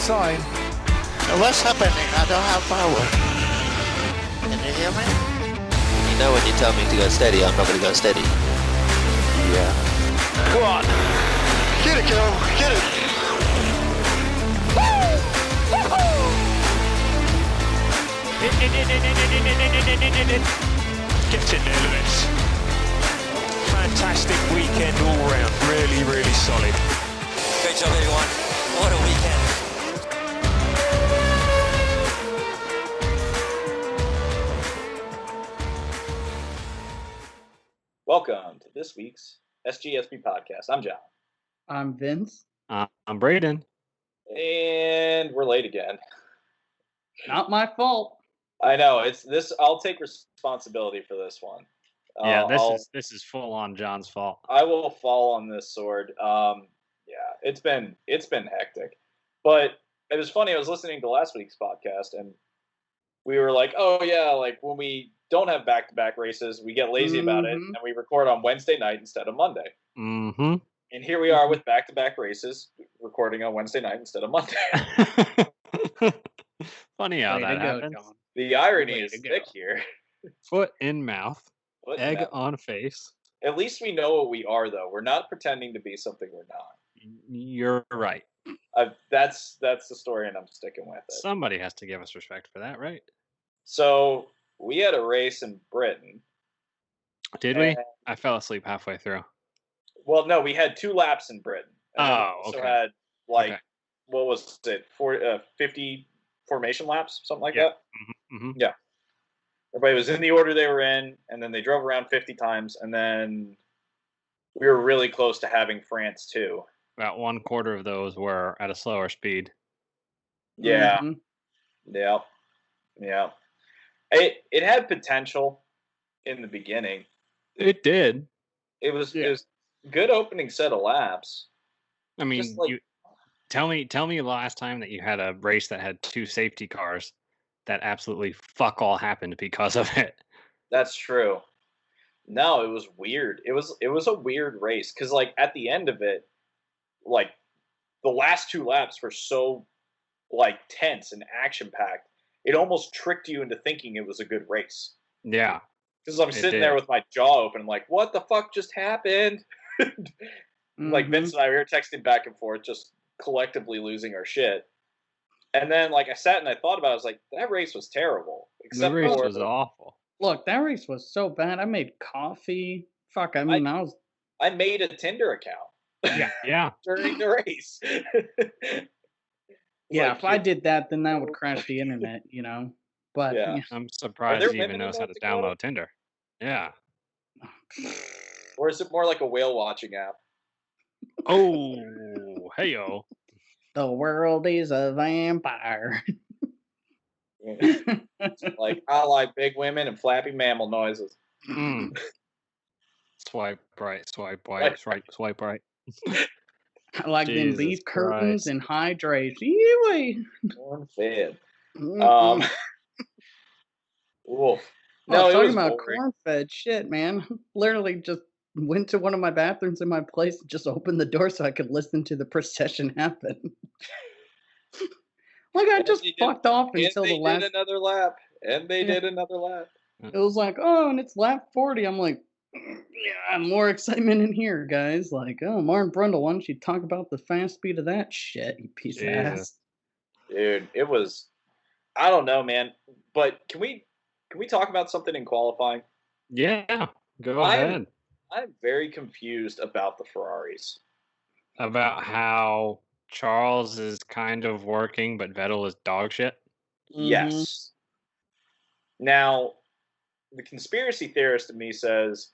sign. What's happening? I don't have power. Can you hear me? You know when you tell me to go steady, I'm not going to go steady. Yeah. Come on. Get it, Joe. Get it. Get in there, Lewis. Fantastic weekend all round. Really, really solid. Great job, everyone. What a weekend. Welcome to this week's SGSB Podcast. I'm John. I'm Vince. I'm Braden. And we're late again. Not my fault. I know. It's this. I'll take responsibility for this one. Yeah, this is full on John's fault. I will fall on this sword. Yeah, it's been hectic. But it was funny. I was listening to last week's podcast, and we were like, oh, yeah, like when we don't have back-to-back races, we get lazy about it, and we record on Wednesday night instead of Monday. Mm-hmm. And here we are with back-to-back races, recording on Wednesday night instead of Monday. Funny how that happens. John. The irony is thick here. Foot in mouth, egg on face. At least we know what we are, though. We're not pretending to be something we're not. You're right. That's the story, and I'm sticking with it. Somebody has to give us respect for that, right? So we had a race in Britain. Did we? I fell asleep halfway through. Well, no, we had 2 laps in Britain. And then we also had, what was it, 50 formation laps, something like that? Mm-hmm. Yeah. Everybody was in the order they were in, and then they drove around 50 times, and then we were really close to having France, too. About 1/4 of those were at a slower speed. Yeah. Mm-hmm. Yeah. It had potential in the beginning. It did. It was good opening set of laps. I mean, you tell me the last time that you had a race that had 2 safety cars that absolutely fuck all happened because of it. That's true. No, it was weird. It was a weird race because, like, at the end of it, like, the last 2 laps were so, like, tense and action packed. It almost tricked you into thinking it was a good race. Yeah. Because I'm sitting there with my jaw open, like, what the fuck just happened? Like, Vince and I were texting back and forth, just collectively losing our shit. And then, like, I sat and I thought about it. I was like, that race was terrible. The race was awful. Look, that race was so bad. I made coffee. Fuck, I mean, I made a Tinder account. Yeah. During the race. Yeah, like, if I did that, then that would crash the internet, you know? But, yeah. I'm surprised he even knows how to download Tinder. Yeah. Or is it more like a whale watching app? Oh, hey-o. The world is a vampire. Like, I like big women and flappy mammal noises. Swipe right. I like them Jesus beef curtains Christ. and hydration. Corn fed. Oh, Wolf. No, it talking was about boring. corn-fed shit, man. Literally just went to one of my bathrooms in my place and just opened the door so I could listen to the procession happen. Like, I just fucked off until the last... They did another lap. And they did another lap. It was like, oh, and it's lap 40. I'm like, yeah, more excitement in here, guys. Like, oh, Martin Brundle, why don't you talk about the fast speed of that shit, you piece of ass? Dude, it was... I don't know, man. But can we talk about something in qualifying? Yeah, go ahead. I'm very confused about the Ferraris. About how Charles is kind of working, but Vettel is dog shit? Yes. Now, the conspiracy theorist in me says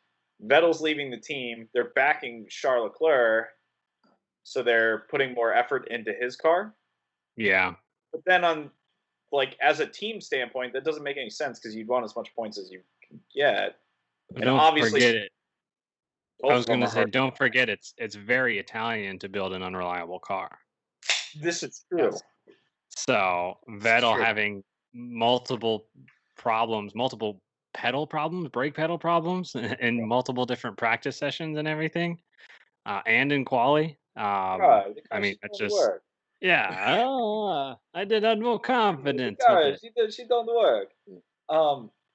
Vettel's leaving the team. They're backing Charles Leclerc, so they're putting more effort into his car. Yeah. But then on, like, as a team standpoint, that doesn't make any sense because you'd want as much points as you can get. And don't forget it. I was going to say, don't forget it's very Italian to build an unreliable car. This is true. So Vettel having multiple problems, multiple pedal problems, brake pedal problems, in multiple different practice sessions and everything, and in quali. I mean, that's just Yeah, I did have more confidence with Yeah, it. she done the work.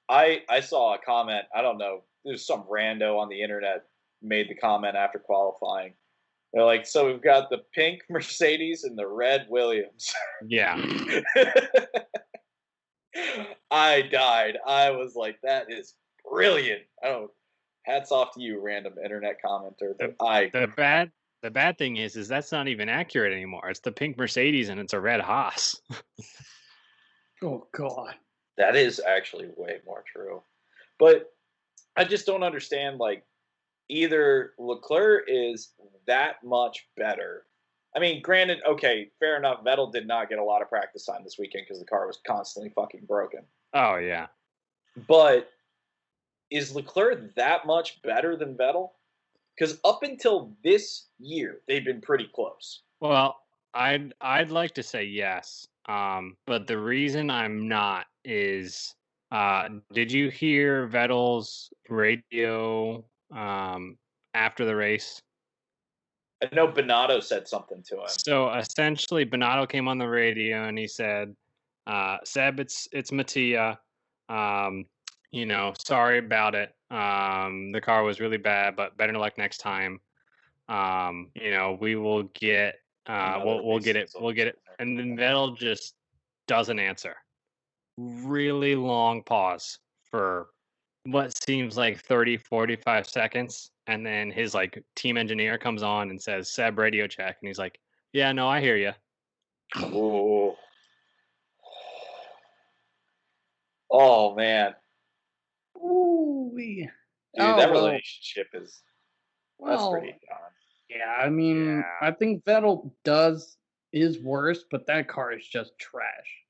I saw a comment. I don't know. There's some rando on the internet made the comment after qualifying. They're like, so we've got the pink Mercedes and the red Williams. Yeah. I died. I was like, that is brilliant. Hats off to you, random internet commenter. But The bad thing is that's not even accurate anymore. It's the pink Mercedes and it's a red Haas. Oh God. that is actually way more true. But I just don't understand, like, either Leclerc is that much better. I mean, granted, okay, fair enough. Vettel did not get a lot of practice time this weekend because the car was constantly fucking broken. Oh yeah. But is Leclerc that much better than Vettel? Because up until this year, they've been pretty close. Well, I'd like to say yes. But the reason I'm not is did you hear Vettel's radio after the race? I know Binotto said something to him. So essentially, Binotto came on the radio and he said, "Seb, it's Mattia. Sorry about it. The car was really bad, but better luck next time. We will get, we'll get it. And then Vettel just doesn't answer. Really long pause for what seems like 30, 45 seconds. And then his like team engineer comes on and says, Seb, radio check. And he's like, yeah, no, I hear you. Ooh. Oh, man. Ooh. Dude, Oh, that well. relationship is that's Well, pretty gone. yeah, I mean, Yeah. I think Vettel is worse, but that car is just trash.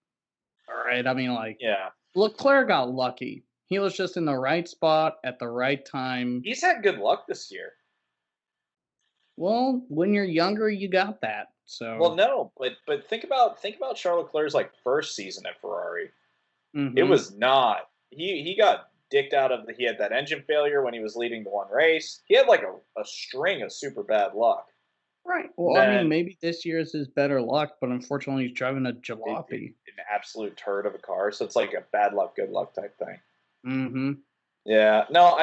All right, I mean, like, Yeah. Leclerc got lucky. He was just in the right spot at the right time. He's had good luck this year. Well, when you're younger, you got that. So, Well, no, but think about Charles Leclerc's like first season at Ferrari. mhm. It was not. He got dicked out of he had that engine failure when he was leading the one race. He had like a string of super bad luck. right. Well, I then- mean, maybe this year's his better luck, but unfortunately, he's driving a It- jalopy. An absolute turd of a car. So it's like a bad luck, good luck type thing. Mm-hmm. Yeah. No,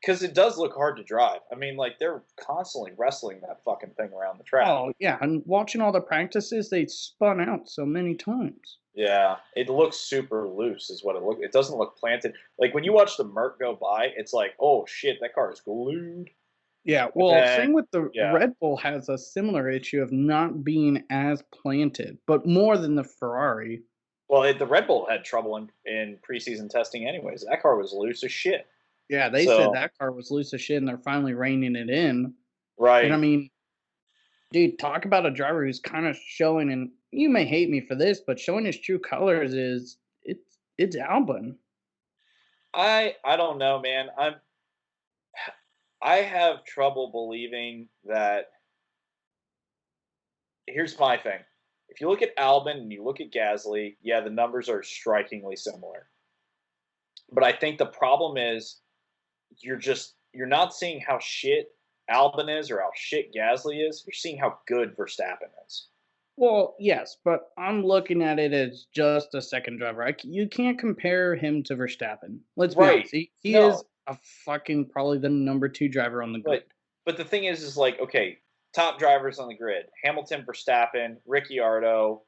because it does look hard to drive. I mean, like they're constantly wrestling that fucking thing around the track. Oh, yeah, and watching all the practices, they spun out so many times. Yeah, it looks super loose, is what it looks. It doesn't look planted. Like when you watch the Merc go by, it's like, oh shit, that car is glued. Yeah, well, then- same with the yeah. Red Bull has a similar issue of not being as planted, but more than the Ferrari. Well, the Red Bull had trouble in preseason testing, anyways. That car was loose as shit. Yeah, they So- said that car was loose as shit, and they're finally reining it in. Right. And I mean, dude, talk about a driver who's kind of showing, and you may hate me for this, but showing his true colors is it's Albon. I don't know, man. I have trouble believing that. Here's my thing. If you look at Albon and you look at Gasly, yeah, the numbers are strikingly similar. But I think the problem is you're not seeing how shit Albon is or how shit Gasly is. You're seeing how good Verstappen is. Well, yes, but I'm looking at it as just a second driver. You can't compare him to Verstappen. Let's be Right. honest. He No. is a fucking probably the number 2 driver on the grid. But the thing is like, okay, top drivers on the grid: Hamilton, Verstappen, Ricciardo.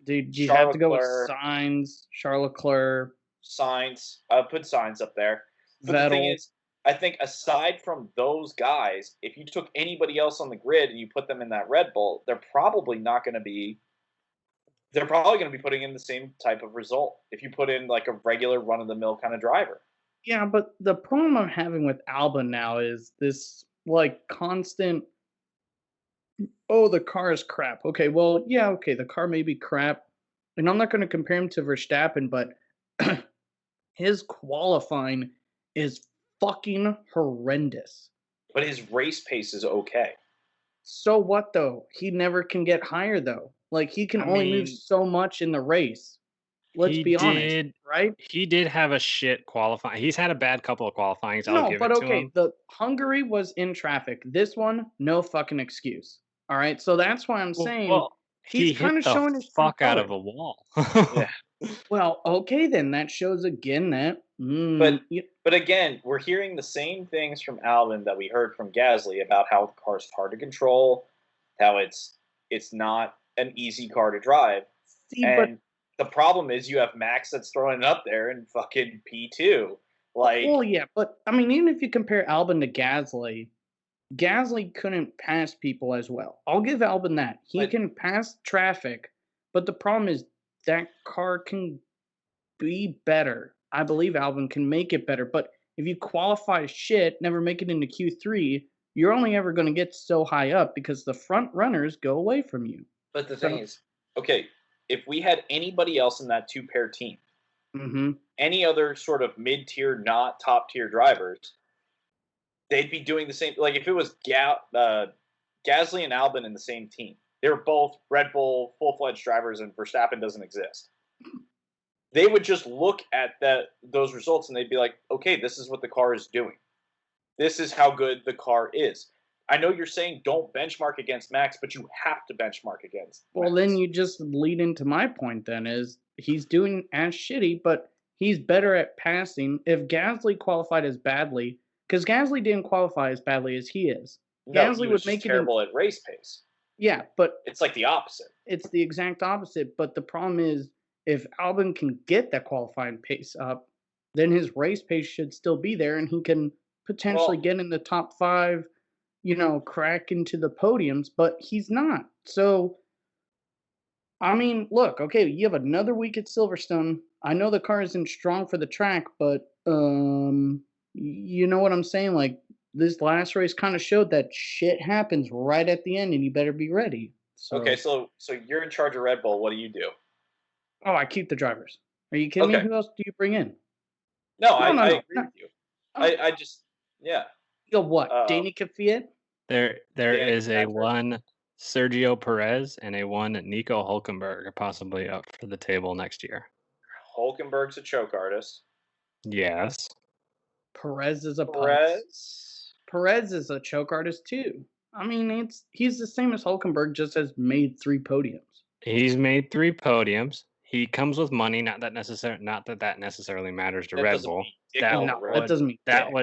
Dude, you Charles have to go Leclerc. with Sainz, Charles Leclerc, Sainz. I'll put Sainz up there. But the thing Vettel. is, I think aside from those guys, if you took anybody else on the grid and you put them in that Red Bull, they're probably going to be putting in the same type of result if you put in like a regular run-of-the-mill kind of driver. Yeah, but the problem I'm having with Albon now is this like constant. Oh, the car is crap. Okay, well, yeah, okay, the car may be crap, and I'm not going to compare him to Verstappen, but his qualifying is fucking horrendous. But his race pace is okay. So what though? He never can get higher though. Like he can I only move mean, so much in the race. Let's he be honest, did- right? He did have a shit qualifying. He's had a bad couple of qualifyings. I'll No, give but it to okay, him. the Hungary was in traffic. This one, no fucking excuse. All right, so that's why I'm saying Well, he he's kind hit of the showing his true fuck out colors. of a wall. Yeah. Well, okay, then that shows again that. But again, we're hearing the same things from Albon that we heard from Gasly about how the car's hard to control, how it's not an easy car to drive. See, And the problem is you have Max that's throwing it up there in fucking P2. Like, well, yeah, but I mean, even if you compare Albon to Gasly, Gasly couldn't pass people as well. I'll give Albon that. He But- can pass traffic, but the problem is that car can be better. I believe Albon can make it better, but if you qualify shit, never make it into Q3, you're only ever going to get so high up because the front runners go away from you. but the thing is, okay, if we had anybody else in that two-pair team, Mm-hmm. any other sort of mid-tier, not top-tier drivers, they'd be doing the same. Like if it was Gasly and Albon in the same team, they were both Red Bull full-fledged drivers, and Verstappen doesn't exist. They would just look at those results and they'd be like, okay, this is what the car is doing. This is how good the car is. I know you're saying don't benchmark against Max, but you have to benchmark against Well, Max. then you just lead into my point then is he's doing as shitty, but he's better at passing. If Gasly qualified as badly, because Gasly didn't qualify as badly as he is. No, Gasly he would was make just it terrible at race pace. Yeah, but It's like the opposite. it's the exact opposite. But the problem is, if Albon can get that qualifying pace up, then his race pace should still be there, and he can potentially get in the top 5, crack into the podiums, but he's not. So, I mean, look, okay, you have another week at Silverstone. I know the car isn't strong for the track, but you know what I'm saying? Like, this last race kind of showed that shit happens right at the end, and you better be ready. So, Okay, so you're in charge of Red Bull. What do you do? Oh, I keep the drivers. Are you kidding me? Okay. Who else do you bring in? No, No, I agree no. with you. Oh. I just, yeah. You got what? Danny Kvyat? There Yeah, is a that's right. one Sergio Perez and a one Nico Hulkenberg possibly up for the table next year. Hulkenberg's a choke artist. Yes. Perez is a putz. Perez, Perez is a choke artist too. I mean, he's the same as Hulkenberg, just has made 3 podiums. He's made 3 podiums. He comes with money. Not that necessarily matters to that Red doesn't Bull. mean dick That all No, over that it. doesn't mean That dick.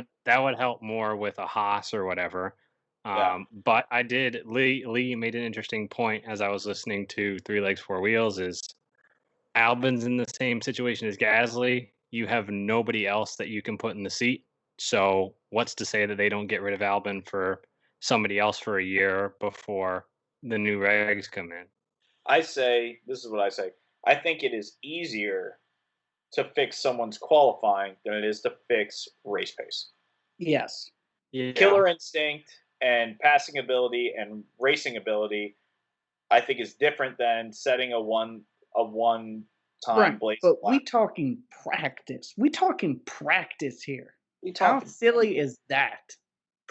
would help more with a Haas or whatever. Yeah. But I did. Lee made an interesting point as I was listening to Three Legs Four Wheels. Is Albon's in the same situation as Gasly? You have nobody else that you can put in the seat. So what's to say that they don't get rid of Albon for somebody else for a year before the new regs come in? this is what I say. I think it is easier to fix someone's qualifying than it is to fix race pace. Yes. Yeah. Killer instinct and passing ability and racing ability, I think, is different than setting a one time Right. blaze. But we talking practice. We talking practice here. We How talking silly is that?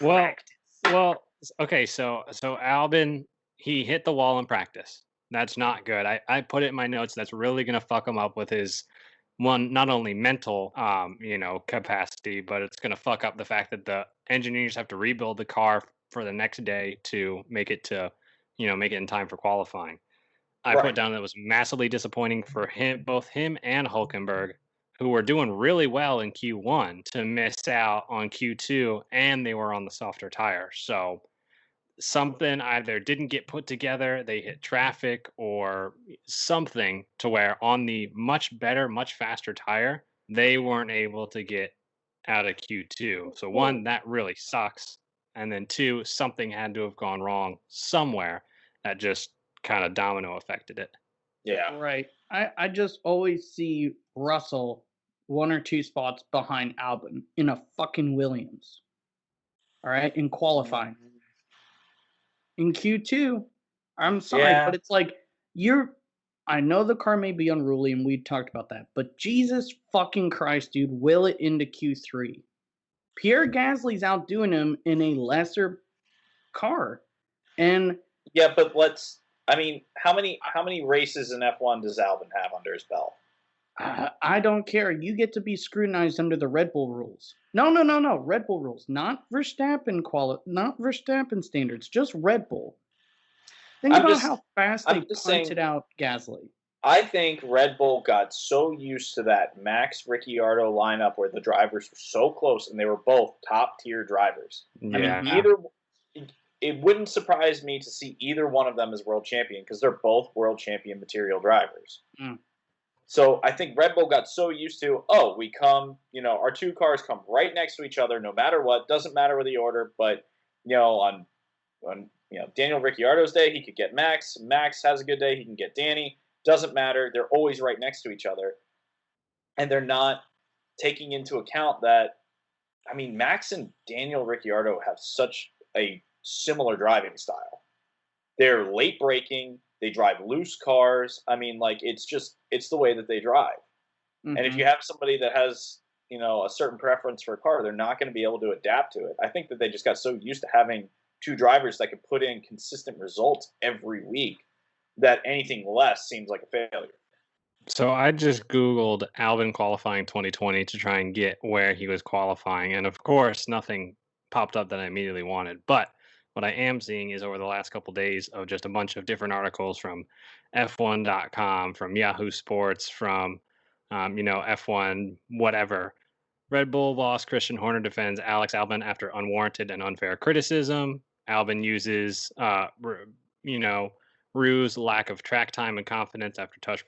Well, Practice. Well, okay, so Albon, he hit the wall in practice. That's not good. I put it in my notes. That's really gonna fuck him up with his not only mental capacity, but it's gonna fuck up the fact that the engineers have to rebuild the car for the next day to make it in time for qualifying. I Right. put down that it was massively disappointing for both him and Hulkenberg, who were doing really well in Q1, to miss out on Q2, and they were on the softer tire. So something either didn't get put together, they hit traffic, or something to where on the much better, much faster tire, they weren't able to get out of Q2. So one, that really sucks. And then 2, something had to have gone wrong somewhere that just kind of domino affected it. Yeah. Right. I just always see Russell 1 or 2 spots behind Albon in a fucking Williams. All right, in qualifying. In Q2, I'm sorry, Yeah. but it's like I know the car may be unruly, and we talked about that, but Jesus fucking Christ, dude, will it into Q3. Pierre Gasly's outdoing him in a lesser car. And Yeah, but how many races in F1 does Albon have under his belt? I don't care. You get to be scrutinized under the Red Bull rules. No. Red Bull rules, not Verstappen standards, just Red Bull. Think I'm about just- how fast I'm they just punted saying- out Gasly. I think Red Bull got so used to that Max Ricciardo lineup where the drivers were so close and they were both top tier drivers. Yeah. I mean, it wouldn't surprise me to see either one of them as world champion because they're both world champion material drivers. Mm. So I think Red Bull got so used to, we come, our two cars come right next to each other no matter what, doesn't matter with the order, but on Daniel Ricciardo's day, he could get Max. Max has a good day, he can get Danny. Doesn't matter. They're always right next to each other. And they're not taking into account that, Max and Daniel Ricciardo have such a similar driving style. They're late braking. They drive loose cars. It's the way that they drive. Mm-hmm. And if you have somebody that has, a certain preference for a car, they're not going to be able to adapt to it. I think that they just got so used to having two drivers that could put in consistent results every week that anything less seems like a failure. So I just Googled Albon qualifying 2020 to try and get where he was qualifying. And of course, nothing popped up that I immediately wanted. But what I am seeing is over the last couple of days of just a bunch of different articles from F1.com, from Yahoo Sports, from, F1, whatever. Red Bull boss Christian Horner defends Alex Albon after unwarranted and unfair criticism. Albon uses, ruse, lack of track time and confidence after tough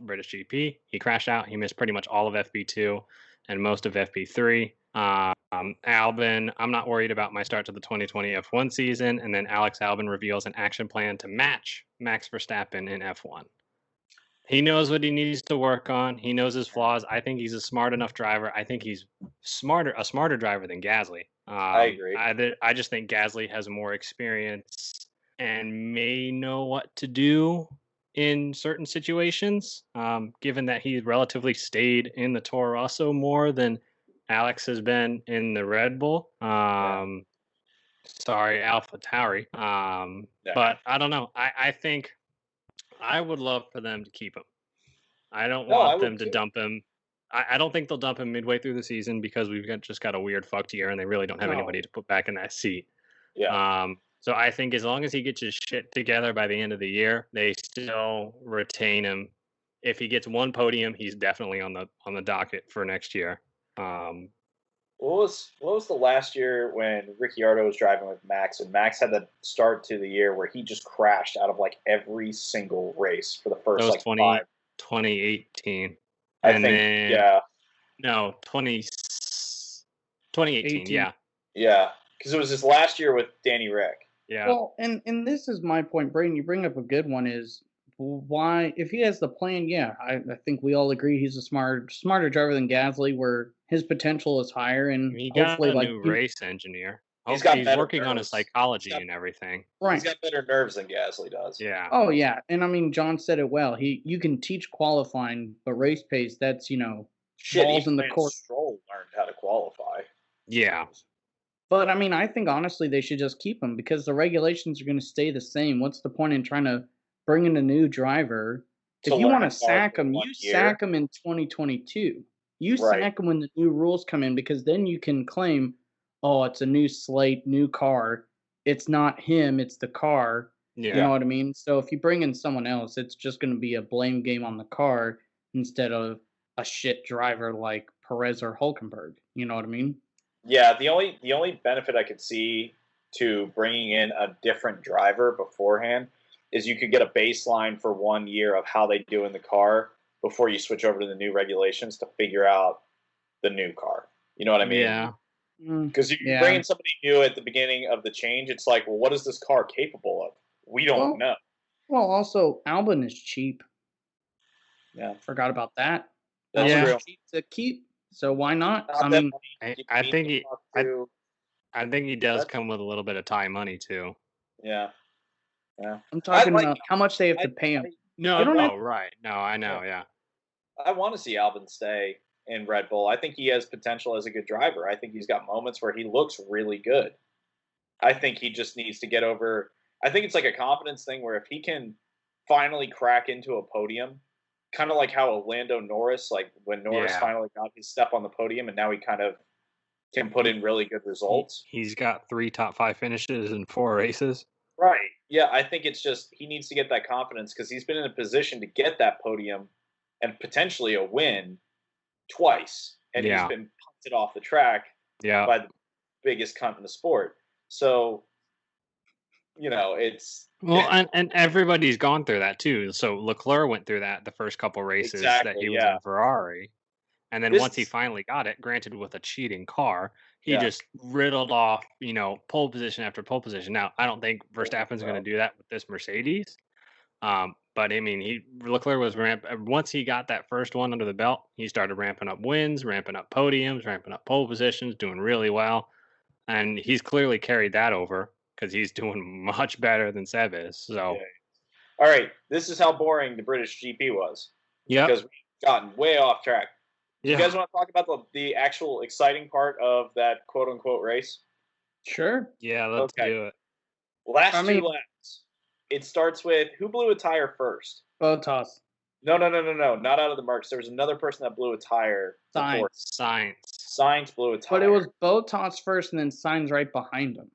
British GP. He crashed out. He missed pretty much all of FP2 and most of FP3. Albon, I'm not worried about my start to the 2020 F1 season. And then Alex Albon reveals an action plan to match Max Verstappen in F1. He knows what he needs to work on. He knows his flaws. I think he's a smart enough driver. I think he's a smarter driver than Gasly. I agree. I just think Gasly has more experience and may know what to do in certain situations, given that he relatively stayed in the Toro Rosso more than Alex has been in the Red Bull. Sorry, Alpha Tauri. But I don't know. I think I would love for them to keep him. I don't want them to dump him. I don't think they'll dump him midway through the season because we've just got a weird fucked year and they really don't have anybody to put back in that seat. Yeah. So I think as long as he gets his shit together by the end of the year, they still retain him. If he gets one podium, he's definitely on the docket for next year. What was the last year when Ricciardo was driving with Max and Max had the start to the year where he just crashed out of every single race for the first 2018. I and think, then, yeah. No, 2018, yeah. Yeah, because it was his last year with Danny Rick. Yeah. Well, and this is my point, Braden. You bring up a good one. Is why if he has the plan? Yeah, I think we all agree he's a smarter driver than Gasly, where his potential is higher, and He got hopefully, a new race engineer. He's He's better working on his nerves. psychology and everything. Right. He's got better nerves than Gasly does. Yeah. Oh yeah, and John said it well. You can teach qualifying, but race pace, that's Shit, balls even in the Lance court. Stroll learned how to qualify. Yeah. But I think honestly they should just keep him because the regulations are going to stay the same. What's the point in trying to bring in a new driver? If you want to sack him, sack him in 2022. You sack him when the new rules come in because then you can claim, oh, it's a new slate, new car. It's not him, it's the car. Yeah. You know what I mean? So if you bring in someone else, it's just going to be a blame game on the car instead of a shit driver like Perez or Hulkenberg. You know what I mean? Yeah, the only benefit I could see to bringing in a different driver beforehand is you could get a baseline for 1 year of how they do in the car before you switch over to the new regulations to figure out the new car. You know what I mean? Yeah. Because you bring in somebody new at the beginning of the change, it's like, well, what is this car capable of? We don't know. Well, also, Albon is cheap. Yeah. Forgot about that. That's true. Cheap to keep, so why not? I mean, I think he does come with a little bit of tie money too. Yeah. I'm talking about how much they have to pay him. Right. No, I know, yeah. I want to see Albon stay in Red Bull. I think he has potential as a good driver. I think he's got moments where he looks really good. I think he just needs to get over. I think it's like a confidence thing where if he can finally crack into a podium, kind of like how Lando Norris, like when Norris finally got his step on the podium and now he kind of can put in really good results. He's got 3 top 5 finishes in 4 races. Right. Yeah, I think it's just he needs to get that confidence because he's been in a position to get that podium and potentially a win twice, and he's been punted off the track by the biggest cunt in the sport. So, it's and everybody's gone through that too. So Leclerc went through that the first couple races that he was in Ferrari. And then once he finally got it, granted with a cheating car, he just riddled off, pole position after pole position. Now, I don't think Verstappen's going to do that with this Mercedes. But I mean, Leclerc was once he got that first one under the belt, he started ramping up wins, ramping up podiums, ramping up pole positions, doing really well. And he's clearly carried that over because he's doing much better than Seb is. So, all right, this is how boring the British GP was. Yeah, because we've gotten way off track. You guys want to talk about the actual exciting part of that quote unquote race? Sure. Yeah, let's do it. Last 2 laps. It starts with who blew a tire first? Bottas. No. Not out of the Mercs. There was another person that blew a tire. Sainz blew a tire. But it was Bottas first and then Sainz right behind him.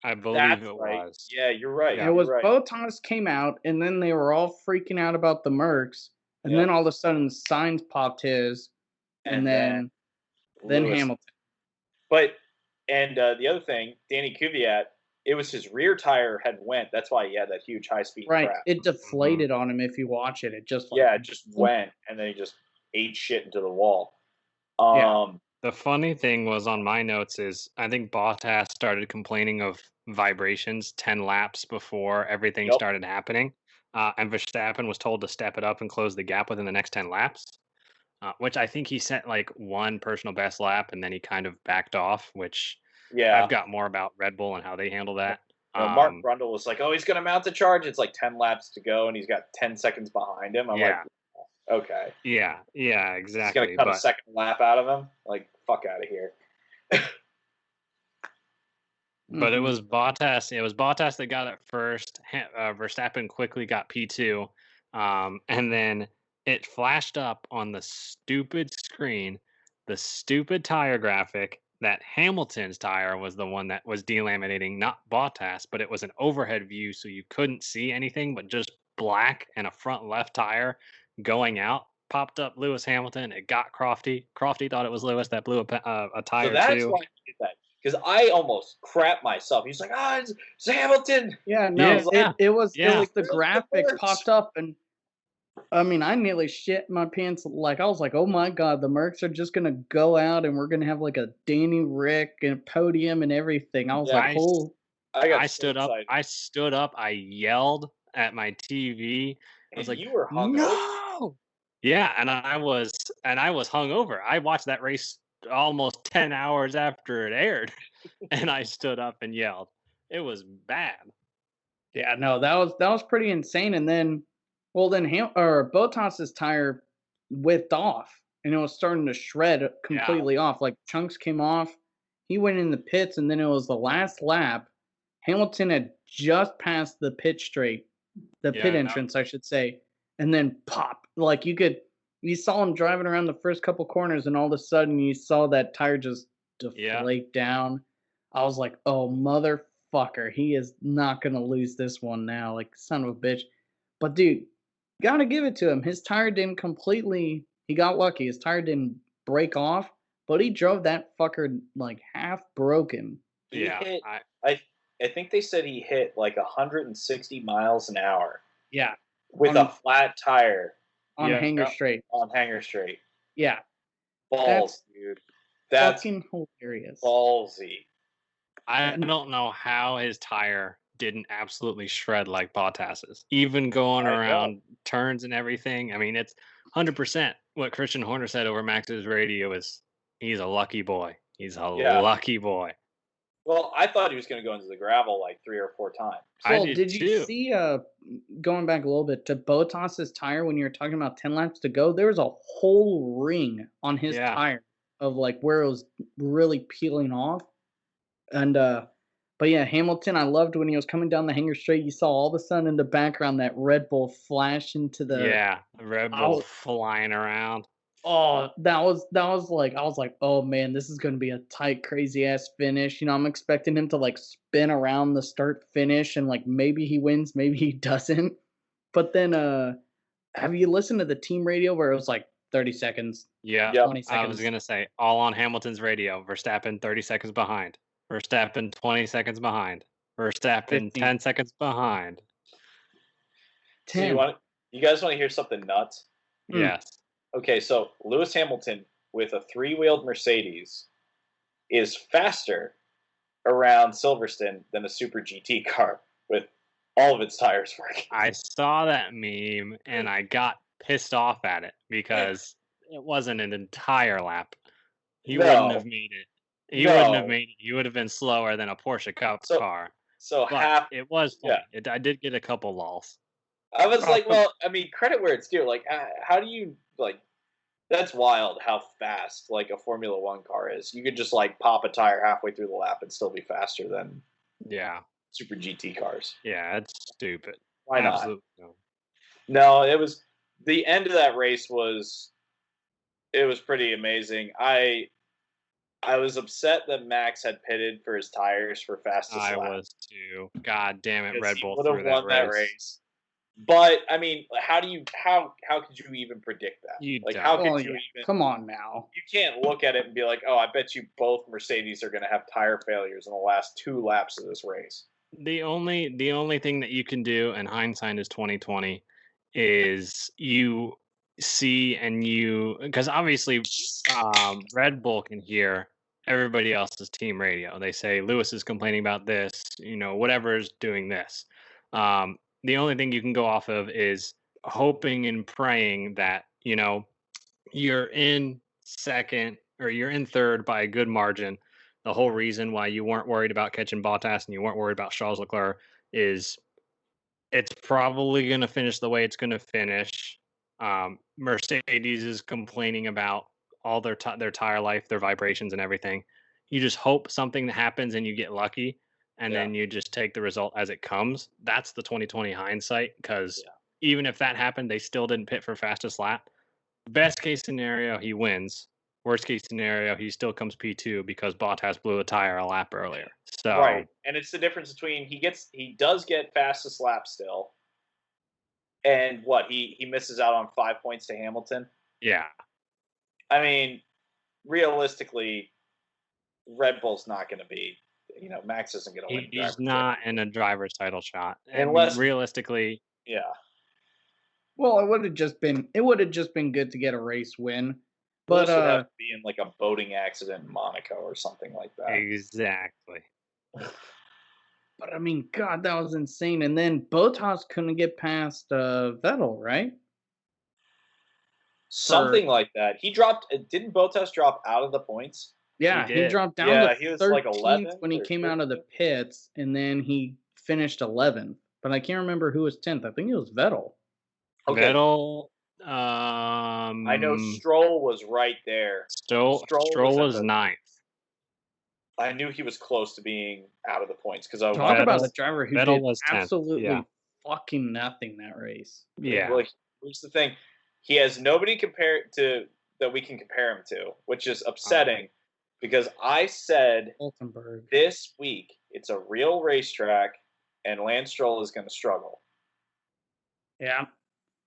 I believe it was. Yeah, you're right. It was Bottas came out, and then they were all freaking out about the Mercs, and then all of a sudden Sainz popped his, and then Hamilton. But the other thing, Danny Kvyat, it was his rear tire had went. That's why he had that huge high speed crash. It deflated on him. If you watch it, it just it just went, and then he just ate shit into the wall. The funny thing was on my notes is I think Bottas started complaining of vibrations 10 laps before everything started happening. And Verstappen was told to step it up and close the gap within the next 10 laps, which I think he set like one personal best lap and then he kind of backed off, which I've got more about Red Bull and how they handle that. Mark Brundle was like, oh, he's going to mount the charge. It's like 10 laps to go and he's got 10 seconds behind him. I'm like, okay. Yeah, exactly. He's going to cut a second lap out of him? Like, fuck out of here. But it was Bottas. It was Bottas that got it first. Verstappen quickly got P2. And then it flashed up on the stupid screen, the stupid tire graphic, that Hamilton's tire was the one that was delaminating, not Bottas, but it was an overhead view, so you couldn't see anything but just black and a front left tire going out. Popped up Lewis Hamilton. It got Crofty. Crofty thought it was Lewis that blew a tire so that's too. Why I did that. Because I almost crapped myself. He's like, it's Hamilton. Yeah, no, it was the graphic popped up, and I mean, I nearly shit my pants. Like, I was like, oh my God, the Mercs are just going to go out and we're going to have like a Danny Rick and podium and everything. I was like, oh. I stood up. I stood up. I yelled at my TV. I was like, you were hungover. No. Yeah, and I was hungover. I watched that race almost 10 hours after it aired, and I stood up and yelled. It was bad. Yeah, no, that was pretty insane. And then, Bottas's tire whipped off, and it was starting to shred completely off. Like, chunks came off. He went in the pits, and then it was the last lap. Hamilton had just passed the pit entrance, I should say, and then pop. Like, you saw him driving around the first couple corners, and all of a sudden you saw that tire just deflate down. I was like, oh, motherfucker, he is not going to lose this one now. Like, son of a bitch. But, dude, gotta give it to him. His tire didn't completely, he got lucky. His tire didn't break off, but he drove that fucker, like, half broken. I think they said he hit, like, 160 miles an hour. Yeah. With a flat tire. On Hanger Straight. On Hanger Straight. Yeah. Balls, dude. That's fucking hilarious. Ballsy. I don't know how his tire didn't absolutely shred like Bottas's. Even going around turns and everything. I mean, it's 100% what Christian Horner said over Max's radio is he's a lucky boy. He's a lucky boy. Well, I thought he was going to go into the gravel like 3 or 4 times. So, did you see, going back a little bit, to Bottas's tire when you were talking about 10 laps to go, there was a whole ring on his tire of like where it was really peeling off. And, but yeah, Hamilton, I loved when he was coming down the Hanger Straight, you saw all of a sudden in the background that Red Bull flash into the... Yeah, Red Bull flying around. Oh, that was like I was like, oh man, this is gonna be a tight, crazy ass finish. You know, I'm expecting him to like spin around the start finish and like maybe he wins, maybe he doesn't. But then have you listened to the team radio where it was like 30 seconds, Yeah, Yep. 20 I seconds? was gonna say all on Hamilton's radio. Verstappen 30 seconds behind. Verstappen 20 seconds behind. Verstappen 15. 10 seconds behind. So 10. you guys want to hear something nuts? Hmm. Yes. Okay, so Lewis Hamilton with a 3-wheeled Mercedes is faster around Silverstone than a Super GT car with all of its tires working. I saw that meme and I got pissed off at it because it wasn't an entire lap. He wouldn't No. have made it. He wouldn't have No. made it. He would have been slower than a Porsche Cup So- car. So But half. it was funny. yeah. I did get a couple lulls. I was like, well, I mean, credit where it's due. Like, how do you like? That's wild how fast like a Formula One car is. You could just like pop a tire halfway through the lap and still be faster than Yeah. Super GT cars. Yeah, it's stupid. Why not? Absolutely no. No, it was the end of that race was pretty amazing. I was upset that Max had pitted for his tires for fastest I lap. was too. God damn it, because Red he Bull would have threw won that that race. race. But I mean, how could you even predict that? You like don't. how could Oh, you yeah. even Come on now. you can't look at it and be like, oh, I bet you both Mercedes are going to have tire failures in the last 2 laps of this race. The only thing that you can do, and hindsight is 2020, is you see and you because obviously Red Bull can hear everybody else's team radio. They say Lewis is complaining about this, whatever is doing this. The only thing you can go off of is hoping and praying that you're in second or you're in third by a good margin. The whole reason why you weren't worried about catching Bottas and you weren't worried about Charles Leclerc is it's probably going to finish the way it's going to finish. Mercedes is complaining about all their tire life, their vibrations, and everything. You just hope something happens and you get lucky, and then you just take the result as it comes. That's the 2020 hindsight, because even if that happened, they still didn't pit for fastest lap. Best case scenario, he wins. Worst case scenario, he still comes P2 because Bottas blew a tire a lap earlier. So Right. And it's the difference between he does get fastest lap still. And what, he misses out on 5 points to Hamilton? yeah, I mean, realistically, Red Bull's not going to be, Max isn't going to win. he's not in a driver's title shot. And Unless- realistically, Yeah. Well, it would have just been good to get a race win. But But would have to be in like a boating accident in Monaco or something like that. exactly. I mean, God, that was insane. And then Bottas couldn't get past Vettel, right? Something like that. He dropped. Didn't Bottas drop out of the points? Yeah, he did. dropped down Yeah, to he was 13th like 11th when he or came out of the 15th. pits, and then he finished 11th. But I can't remember who was 10th. I think it was Vettel. Okay. Vettel, I know Stroll was right there. Stroll Stroll was was at the- ninth. I knew he was close to being out of the points because Talk about Vettel- a driver who Vettel did was 10th, absolutely yeah. fucking nothing that race. Yeah. Well, here's the thing: he has nobody that we can compare him to, which is upsetting because I said Hulkenberg. this week it's a real racetrack and Lance Stroll is going to struggle. Yeah.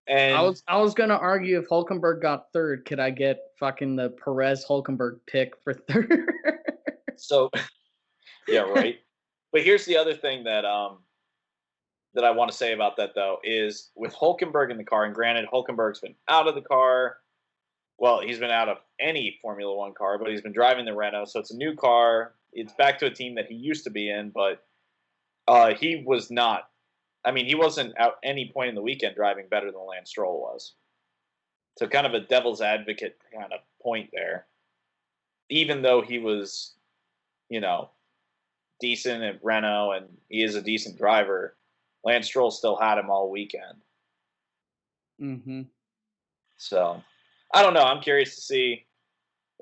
And I was gonna argue if Hulkenberg got third, could I get fucking the Perez Hulkenberg pick for third? so, yeah, right. But here's the other thing that that I want to say about that though is with Hulkenberg in the car, and granted, Hulkenberg's been out of the car. Well, he's been out of any Formula One car, but he's been driving the Renault, so it's a new car. It's back to a team that he used to be in, but he was not. I mean, he wasn't at any point in the weekend driving better than Lance Stroll was. So kind of a devil's advocate kind of point there. Even though he was, decent at Renault and he is a decent driver, Lance Stroll still had him all weekend. Mm-hmm. So, I don't know. I'm curious to see.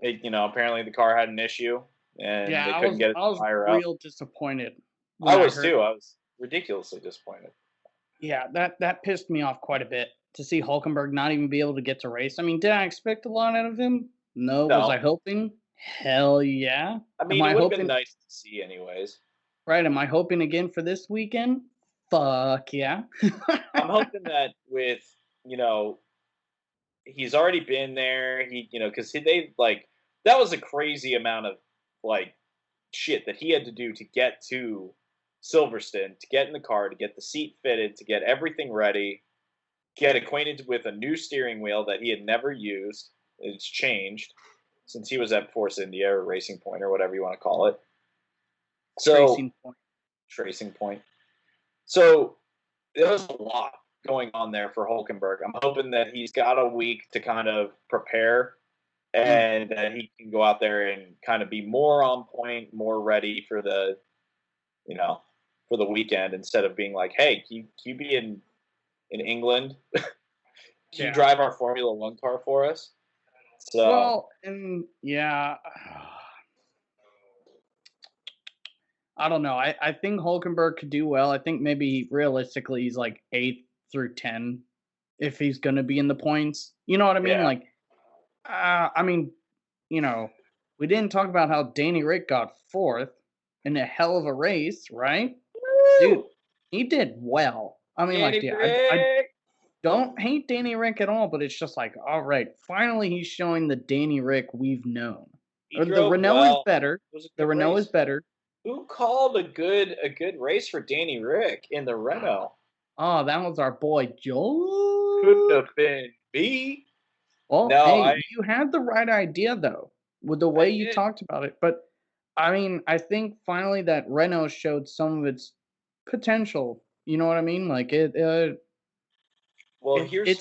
Apparently the car had an issue and Yeah, they I couldn't get it was higher up. real disappointed. I when was heard- too. I was ridiculously disappointed. Yeah, that pissed me off quite a bit. to see Hulkenberg not even be able to get to race. I mean, did I expect a lot out of him? No. No. Was I hoping? Hell yeah. I mean, it would have been nice to see anyways. Right. Am I hoping again for this weekend? Fuck yeah. I'm hoping that with, he's already been there. Because that was a crazy amount of shit that he had to do to get to Silverstone, to get in the car, to get the seat fitted, to get everything ready, get acquainted with a new steering wheel that he had never used. It's changed since he was at Force India or Racing Point or whatever you want to call it. So, Tracing Point. So there was a lot going on there for Hulkenberg. I'm hoping that he's got a week to kind of prepare and that he can go out there and kind of be more on point, more ready for the, for the weekend instead of being like, hey, can you be in England? Can you drive our Formula One car for us? So, well, and yeah, I don't know. I think Hulkenberg could do well. I think maybe realistically he's like 8th through 10 if he's going to be in the points. You know what I mean? Yeah. We didn't talk about how Danny Rick got 4th in a hell of a race, right? Woo! Dude, he did well. I mean, I don't hate Danny Rick at all, but it's just like, all right, finally he's showing the Danny Rick we've known. The Renault is better. The Renault is better. Who called a good race for Danny Rick in the Renault? Oh, that was our boy Joe. Could have been me. Well, no, you had the right idea though, with the way you talked about it. But I mean, I think finally that Renault showed some of its potential. You know what I mean? Like it's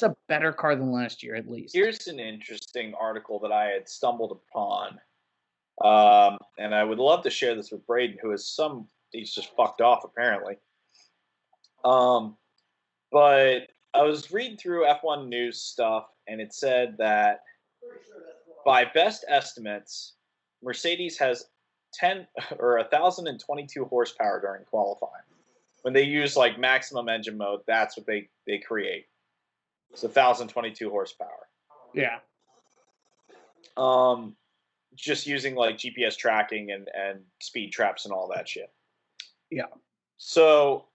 a better car than last year, at least. Here's an interesting article that I had stumbled upon. And I would love to share this with Braden, he's just fucked off apparently. But I was reading through F1 news stuff and it said that by best estimates, Mercedes has 1,022 horsepower during qualifying. When they use maximum engine mode, that's what they create. It's 1,022 horsepower. Yeah. Just using GPS tracking and speed traps and all that shit. Yeah. So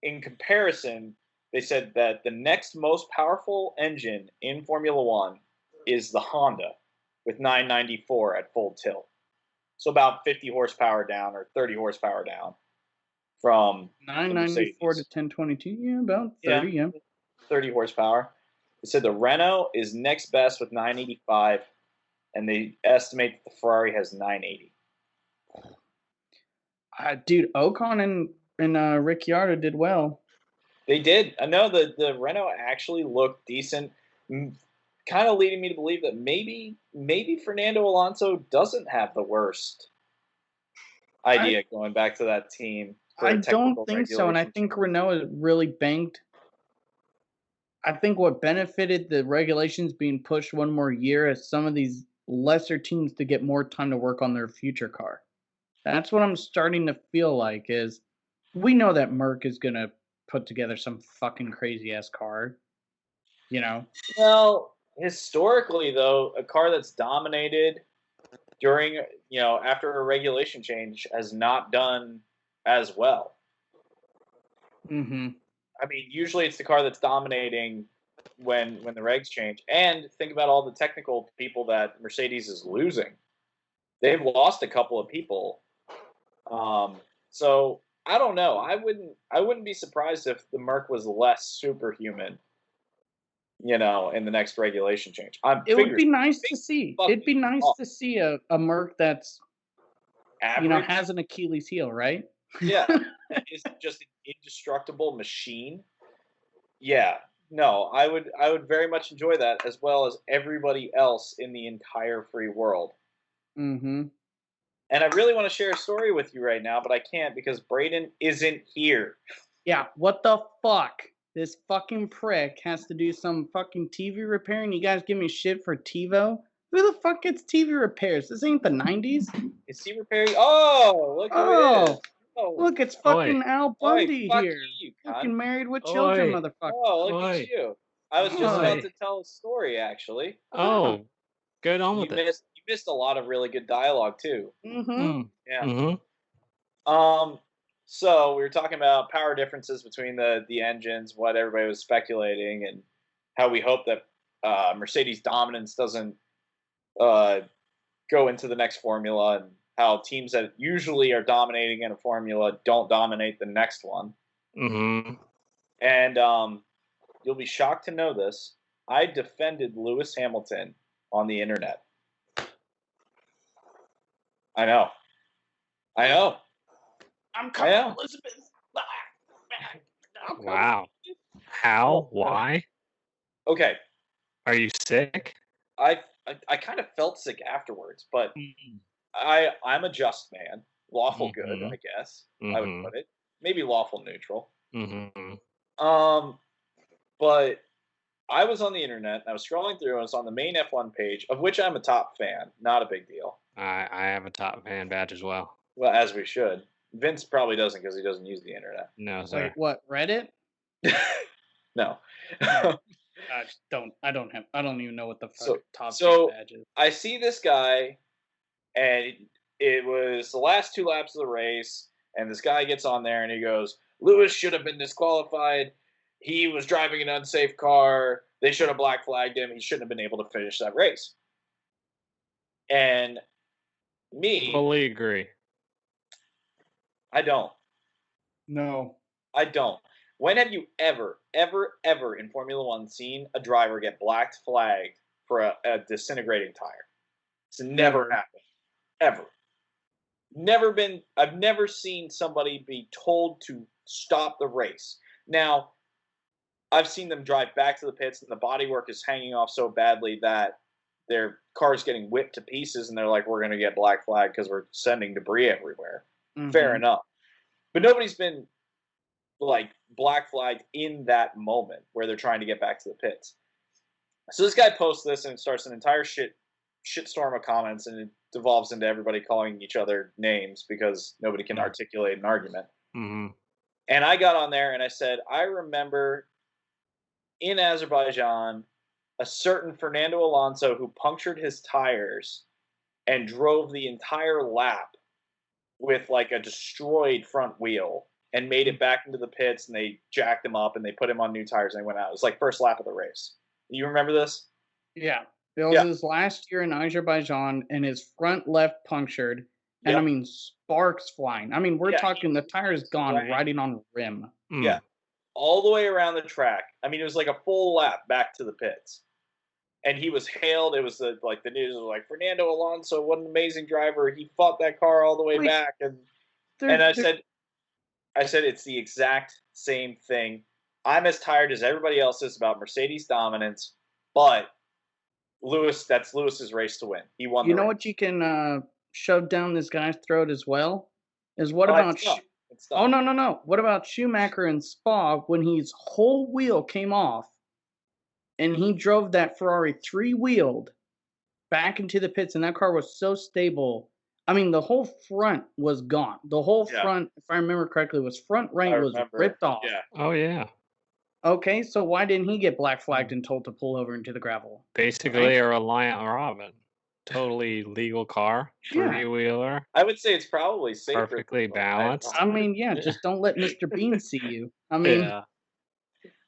in comparison, they said that the next most powerful engine in Formula One is the Honda with 994 at full tilt. So about 50 horsepower down or 30 horsepower down from 994 to 1022. Yeah, about 30, yeah. 30 horsepower. They said the Renault is next best with 985. And they estimate that the Ferrari has 980. Dude, Ocon and Ricciardo did well. They did. I know the Renault actually looked decent, kind of leading me to believe that maybe Fernando Alonso doesn't have the worst idea going back to that team. I don't think so, and I think Renault is really banked. I think what benefited the regulations being pushed one more year is some of these lesser teams to get more time to work on their future car. That's what I'm starting to feel like is we know that Merc is going to put together some fucking crazy ass car, Well, historically though, a car that's dominated during, after a regulation change has not done as well. Mm-hmm. I mean, usually it's the car that's dominating when the regs change. And think about all the technical people that Mercedes is losing. They've lost a couple of people. So I don't know. I wouldn't be surprised if the Merc was less superhuman, in the next regulation change. It would be nice to see. It'd be nice to see a Merc that's average, has an Achilles heel, right? Yeah. Is just an indestructible machine. Yeah. No, I would very much enjoy that, as well as everybody else in the entire free world. Mm-hmm. And I really want to share a story with you right now, but I can't because Braden isn't here. Yeah, what the fuck? This fucking prick has to do some fucking TV repair, and you guys give me shit for TiVo? Who the fuck gets TV repairs? This ain't the 90s. Is he repairing? Oh, look who it is. Oh, look, it's fucking Al Bundy here. You, fucking married with children, motherfucker. Oh, look at you. I was just Hi. about to tell a story, actually. Oh, good on with You it. missed a lot of really good dialogue too. Mm-hmm. Yeah. Mm-hmm. So we were talking about power differences between the engines, what everybody was speculating, and how we hope that Mercedes dominance doesn't go into the next formula, and how teams that usually are dominating in a formula don't dominate the next one. Mm-hmm. And you'll be shocked to know this. I defended Lewis Hamilton on the internet. I know. I'm I know. Elizabeth. Wow. How? Why? Okay. Are you sick? I kind of felt sick afterwards, but I'm a just man, lawful good, I guess I would put it. Maybe lawful neutral. But I was on the internet and I was scrolling through and I was on the main F1 page, of which I'm a top fan. Not a big deal. I have a top fan badge as well. Well, as we should. Vince probably doesn't because he doesn't use the internet. No, sir. Wait, what? Reddit? No. I don't even know what the fuck top badge is. I see this guy, and it was the last 2 laps of the race, and this guy gets on there and he goes, Lewis should have been disqualified. He was driving an unsafe car. They should have black flagged him. He shouldn't have been able to finish that race. And me, fully agree. I don't. No. I don't. When have you ever in Formula One seen a driver get black flagged for a disintegrating tire? It's never happened. Ever. I've never seen somebody be told to stop the race. Now, I've seen them drive back to the pits and the bodywork is hanging off so badly that their car's getting whipped to pieces and they're like, we're going to get black flagged because we're sending debris everywhere. Mm-hmm. Fair enough. But nobody's been like black flagged in that moment where they're trying to get back to the pits. So this guy posts this and it starts an entire shitstorm of comments, and it devolves into everybody calling each other names because nobody can articulate an argument. Mm-hmm. And I got on there and I said, I remember in Azerbaijan a certain Fernando Alonso who punctured his tires and drove the entire lap with like a destroyed front wheel and made it back into the pits, and they jacked him up and they put him on new tires and they went out. It was like first lap of the race. You remember this? Yeah. It was his last year in Azerbaijan, and his front left punctured, and I mean sparks flying. I mean, we're talking the tire's gone riding on rim. Yeah. All the way around the track. I mean, it was like a full lap back to the pits. And he was hailed. It was the news was like, Fernando Alonso, what an amazing driver. He fought that car all the way back. And I said it's the exact same thing. I'm as tired as everybody else is about Mercedes dominance, but that's Lewis's race to win. He won. You know what you can shove down this guy's throat as well? Is what about? No. What about Schumacher in Spa when his whole wheel came off, and he drove that Ferrari 3-wheeled back into the pits, and that car was so stable. I mean, the whole front was gone. The whole front, if I remember correctly, was front right was ripped off. Yeah. Oh yeah. Okay, so why didn't he get black flagged and told to pull over into the gravel? Basically, a Reliant Robin. Totally legal car, 3-wheeler. I would say it's probably safer. Perfectly balanced. I mean, just don't let Mr. Bean see you. I mean,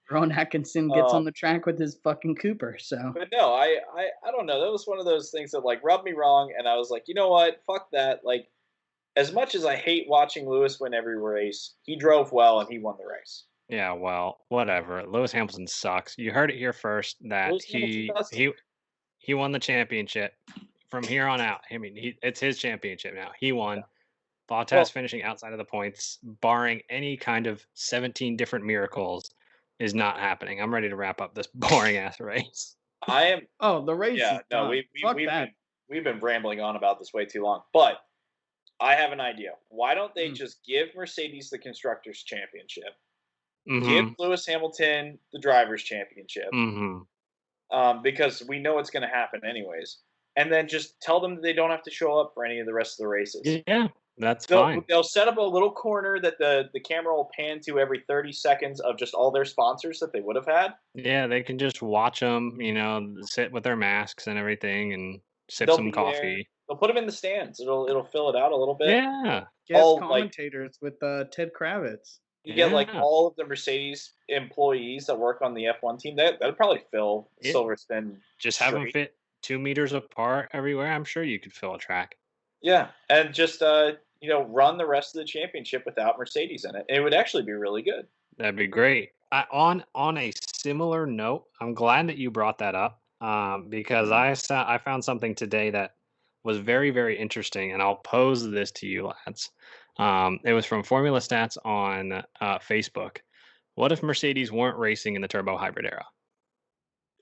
Ron Atkinson gets on the track with his fucking Cooper, so. But no, I don't know. That was one of those things that like rubbed me wrong, and I was like, you know what? Fuck that. Like, as much as I hate watching Lewis win every race, he drove well and he won the race. Yeah, well, whatever. Lewis Hamilton sucks. You heard it here first that he won the championship. From here on out, I mean, it's his championship now. He won. Bottas finishing outside of the points, barring any kind of 17 different miracles, is not happening. I'm ready to wrap up this boring ass race. I am. Oh, the race. Yeah, no, we've been rambling on about this way too long. But I have an idea. Why don't they just give Mercedes the Constructors' Championship? Give Lewis Hamilton the Drivers' Championship. Because we know it's going to happen anyways. And then just tell them that they don't have to show up for any of the rest of the races. Yeah. That's fine. They'll set up a little corner that the camera will pan to every 30 seconds of just all their sponsors that they would have had. Yeah, they can just watch them, sit with their masks and everything and sip They'll some be there. coffee. They'll put them in the stands. It'll fill it out a little bit. Yeah. Guest All, like- commentators with Ted Kravitz. You get like Yeah. all of the Mercedes employees that work on the F1 team. That'd probably fill Yeah. Silverstone. Just have them straight. fit 2 meters apart everywhere. I'm sure you could fill a track. Yeah, and just run the rest of the championship without Mercedes in it. It would actually be really good. That'd be great. On a similar note, I'm glad that you brought that up because I found something today that was very, very interesting, and I'll pose this to you, lads. It was from Formula Stats on Facebook. What if Mercedes weren't racing in the turbo hybrid era?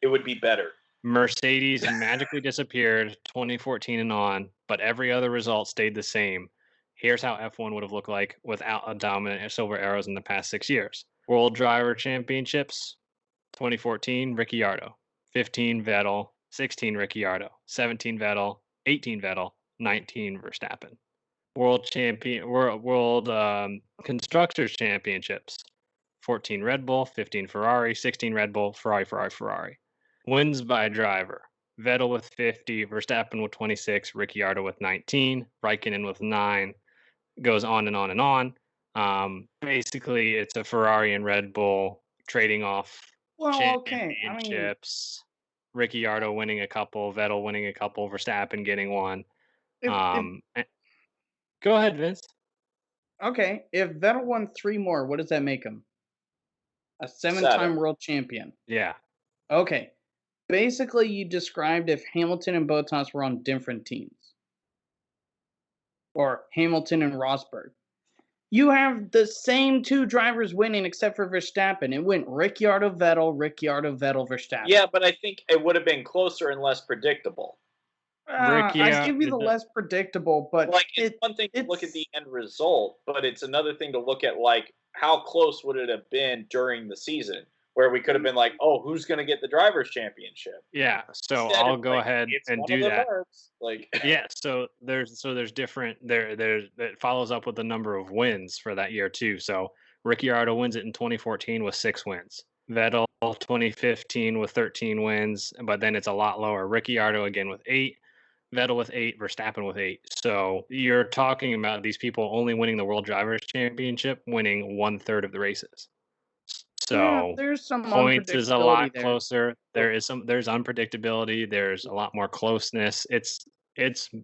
It would be better. Mercedes magically disappeared 2014 and on, but every other result stayed the same. Here's how F1 would have looked like without a dominant silver arrows in the past 6 years. World Driver Championships, 2014, Ricciardo. 15, Vettel. 16, Ricciardo. 17, Vettel. 18, Vettel. 19, Verstappen. World Constructors Championships, 14, Red Bull. 15, Ferrari. 16, Red Bull. Ferrari. Wins by driver. Vettel with 50, Verstappen with 26, Ricciardo with 19, Raikkonen with 9. Goes on and on and on. Basically, it's a Ferrari and Red Bull trading off championships. Ricciardo winning a couple, Vettel winning a couple, Verstappen getting one. Go ahead, Vince. Okay, if Vettel won 3 more, what does that make him? A 7-time world champion. Yeah. Okay. Basically, you described if Hamilton and Bottas were on different teams. Or Hamilton and Rosberg. You have the same 2 drivers winning except for Verstappen. It went Ricciardo, Vettel, Verstappen. Yeah, but I think it would have been closer and less predictable. I give you the less predictable, but like it's one thing to look at the end result, but it's another thing to look at like how close would it have been during the season, where we could have been like, oh, who's going to get the drivers' championship? Yeah, so Instead, I'll it's go like, ahead it's and one do of the that. verbs. Like, Yeah, so there's different there's it follows up with the number of wins for that year too. So Ricciardo wins it in 2014 with 6 wins. Vettel 2015 with 13 wins, but then it's a lot lower. Ricciardo again with 8, Vettel with 8, Verstappen with 8. So you're talking about these people only winning the World Drivers' Championship, winning 1/3 of the races. So there's some points is a lot there. closer. There's unpredictability. There's a lot more closeness. It's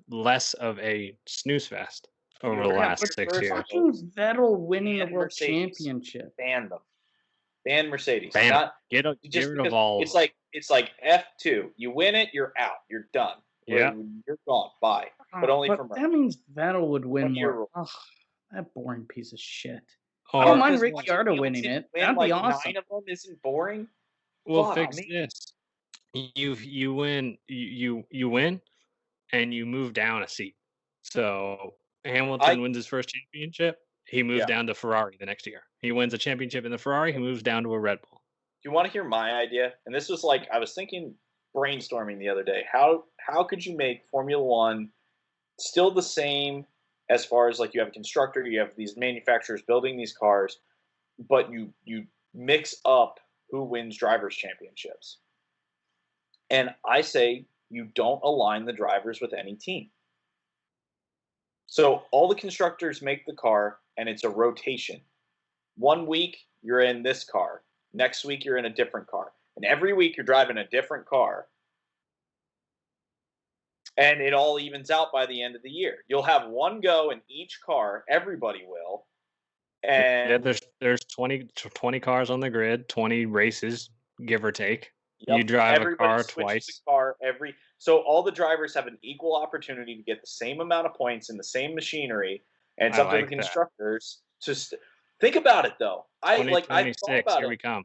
less of a snooze fest over the last 6 years. Fucking Vettel winning the Ban world Mercedes. championship. ban them. Ban Mercedes. Ban 'em. Not Get just rid because of all. it's like F2. You win it, you're out. You're done. Yeah. You're gone. Bye. But only from that means Vettel would win 1 year more. rule. Ugh, that boring piece of shit. Oh, I don't mind Because Ricciardo Hamilton winning it. win, That'd be like, awesome. 9 of them isn't boring. we'll God, fix I mean- this. You win. You win, and you move down a seat. So Hamilton wins his first championship. He moves down to Ferrari the next year. He wins a championship in the Ferrari. He moves down to a Red Bull. Do you want to hear my idea? And this was like I was thinking, brainstorming the other day. How could you make Formula One still the same as far as like you have a constructor, you have these manufacturers building these cars, but you mix up who wins drivers' championships. And I say you don't align the drivers with any team. So all the constructors make the car, and it's a rotation. 1 week you're in this car. Next week you're in a different car. And every week you're driving a different car. And it all evens out by the end of the year. You'll have one go in each car. Everybody will. And there's 20 cars on the grid, 20 races, give or take. Yep, You drive a everybody car switches twice. the car so all the drivers have an equal opportunity to get the same amount of points in the same machinery, and it's I up to like the that. constructors to think about it. Though I thought 2026, about here it. we come.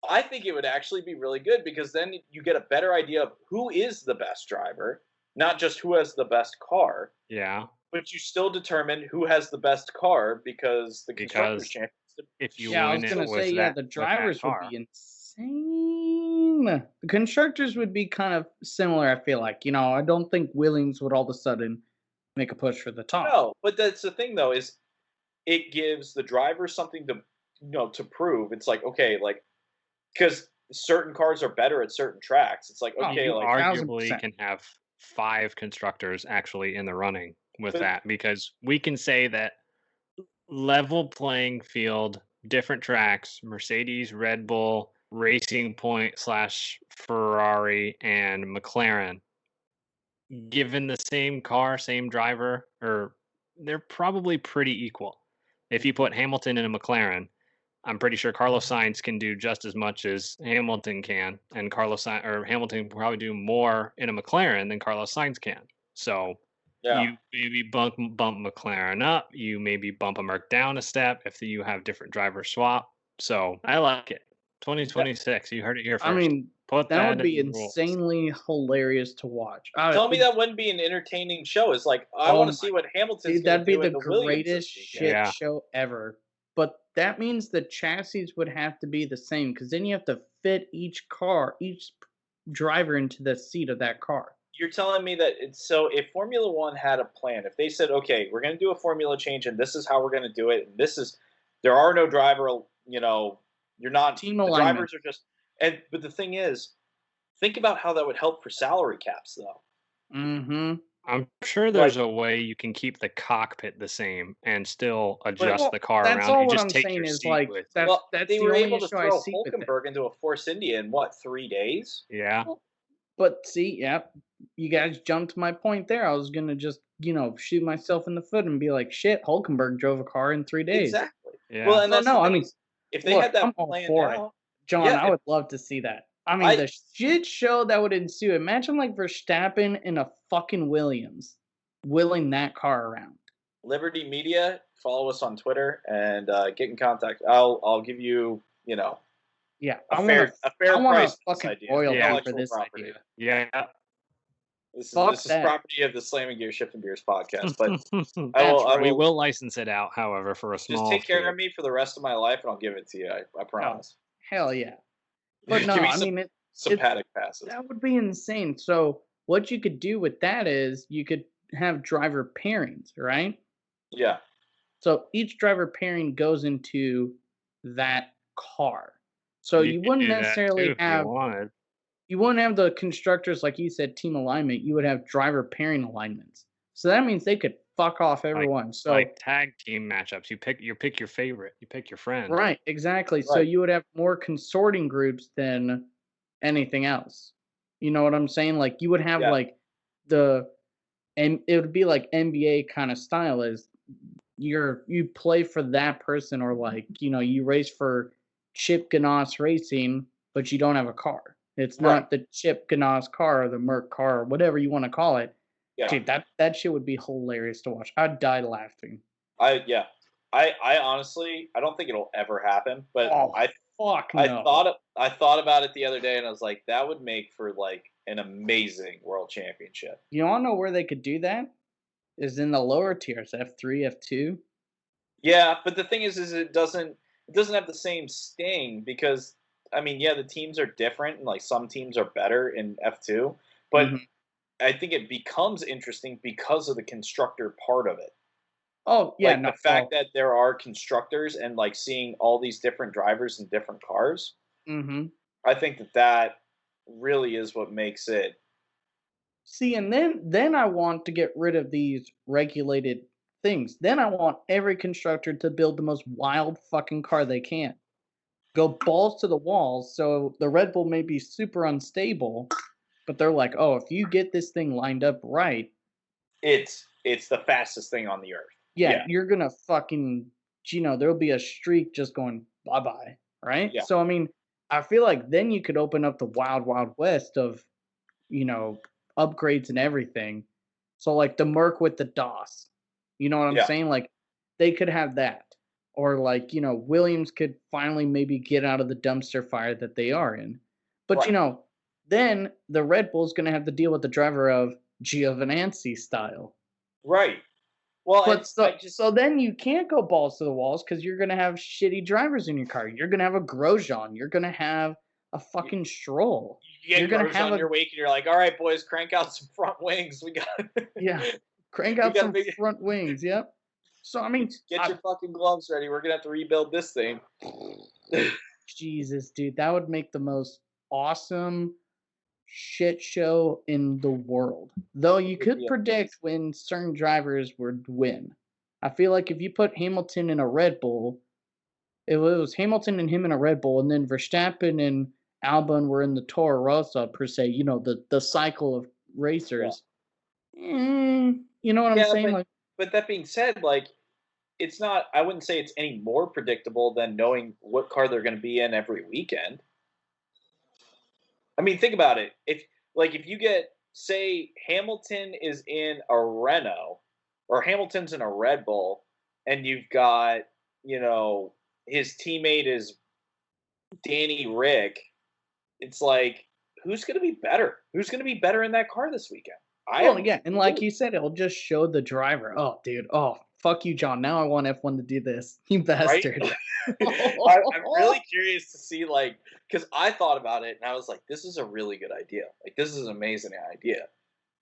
I think it would actually be really good because then you get a better idea of who is the best driver, not just who has the best car, Yeah. but you still determine who has the best car because the constructors' championship. If you I win was it gonna with say, that, the with that drivers would car. be insane. The constructors would be kind of similar, I feel like. I don't think Williams would all of a sudden make a push for the top. No, but that's the thing though, is it gives the driver something to to prove. It's like, okay, like, because certain cars are better at certain tracks. It's like, Oh, okay, You like, arguably 1000%. can have 5 constructors actually in the running with But- that, because we can say that level playing field, different tracks, Mercedes, Red Bull, Racing Point / Ferrari, and McLaren, given the same car, same driver, or they're probably pretty equal. If you put Hamilton in a McLaren, I'm pretty sure Carlos Sainz can do just as much as Hamilton can, and Hamilton can probably do more in a McLaren than Carlos Sainz can. So yeah. you maybe bump McLaren up, you maybe bump a Merc down a step if you have different driver swap. So I like it. 2026, you heard it here first. I mean, Put that would be in the rules. insanely hilarious to watch. Tell me that wouldn't be an entertaining show. It's like, I Oh want my- to see what Hamilton's Dude, going to that'd be do the in the Williams greatest this shit weekend. Yeah. show ever. But that means the chassis would have to be the same, because then you have to fit each driver into the seat of that car. You're telling me that so if Formula One had a plan, if they said, okay, we're going to do a formula change and this is how we're going to do it, and there are no driver, you're not, Team the alignment. drivers are just, but the thing is, think about how that would help for salary caps, though. Mm-hmm. I'm sure there's a way you can keep the cockpit the same and still adjust the car that's around. all You what just I'm take saying your is seat like with that's you. Well, that's they the were only able to issue I throw see with it. Hulkenberg into a Force India in, 3 days? Yeah. But see, you guys jumped to my point there. I was gonna just shoot myself in the foot and be like, shit, Hulkenberg drove a car in 3 days. Exactly. Yeah. Well, and No, that's no, the I thing mean, is, if they look, had that I'm all planned for it. out, John, Yeah, I would love to see that. I mean, the shit show that would ensue. Imagine like Verstappen in a fucking Williams, wheeling that car around. Liberty Media, follow us on Twitter and get in contact. I'll give you, Yeah, a I fair want price a for this fucking idea. royalty for Intellectual this property. idea. Yeah. This Fuck is that. property of the Slamming Gear Shifting Beers podcast. But We will license it out, however, for a small just take care fee. of me for the rest of my life, and I'll give it to you. I promise. Hell yeah. But no, Give me I some- mean, Some paddock passes. that would be insane. So what you could do with that is you could have driver pairings, right? Yeah. So each driver pairing goes into that car. So you could wouldn't do that necessarily too if you have wanted. you wouldn't have the constructors, like you said, team alignment. You would have driver pairing alignments. So that means they could fuck off everyone. So like tag team matchups. You pick your favorite. You pick your friend. right, exactly. So Right. you would have more consorting groups than anything else. You know what I'm saying? Like you would have Yeah. like and it would be like NBA kind of style is you play for that person, or like, you race for Chip Ganassi Racing, but you don't have a car. It's Right. not the Chip Ganassi car or the Merc car or whatever you want to call it. Yeah. Dude, that shit would be hilarious to watch. I'd die laughing. I honestly, I don't think it'll ever happen, but Oh, I fuck no. I thought about it the other day, and I was like, that would make for like an amazing world championship. You all know where they could do that? Is in the lower tiers, F3, F2. Yeah, but the thing is it doesn't have the same sting, because I mean, yeah, the teams are different, and like some teams are better in F2, but Mhm. I think it becomes interesting because of the constructor part of it. Oh, yeah, Like no. the fact that there are constructors and like seeing all these different drivers in different cars. Mm-hmm. I think that really is what makes it. See, and then I want to get rid of these regulated things. Then I want every constructor to build the most wild fucking car they can. Go balls to the walls. So the Red Bull may be super unstable, but they're like, oh, if you get this thing lined up right, It's the fastest thing on the earth. yeah. You're gonna fucking, there'll be a streak just going bye-bye, right? Yeah. So I mean, I feel like then you could open up the wild, wild west of, upgrades and everything. So like the Merc with the DOS, you know what I'm Yeah. saying? Like they could have that. Or like, Williams could finally maybe get out of the dumpster fire that they are in. But Right. then the Red Bull's gonna have to deal with the driver of Giovinazzi style. Right. Well, But I so then you can't go balls to the walls because you're gonna have shitty drivers in your car. You're gonna have a Grosjean. You're gonna have a fucking Stroll. you get you're gonna Grosjean have on a- your wake, and you're like, all right, boys, crank out some front wings. We got. Yeah. Crank out gotta some make it- front wings. Yep. So I mean, Get your fucking gloves ready. We're gonna have to rebuild this thing. Jesus, dude, that would make the most awesome shit show in the world. Though you could be predict when certain drivers would win. I feel like if you put Hamilton in a Red Bull, it was Hamilton and him in a Red Bull, and then Verstappen and Albon were in the Toro Rosso per se. You know, the cycle of racers. You know what I'm Yeah, saying? Like, But that being said, like, it's not. I wouldn't say it's any more predictable than knowing what car they're going to be in every weekend. I mean, think about it. If you get, say, Hamilton is in a Renault or Hamilton's in a Red Bull, and you've got, his teammate is Danny Rick, it's like, who's going to be better? Who's going to be better in that car this weekend? and like you said, it'll just show the driver. Oh, dude. Oh, fuck you, John. Now I want F1 to do this. You bastard. I'm really curious to see, like, because I thought about it and I was like, this is a really good idea. Like, this is an amazing idea.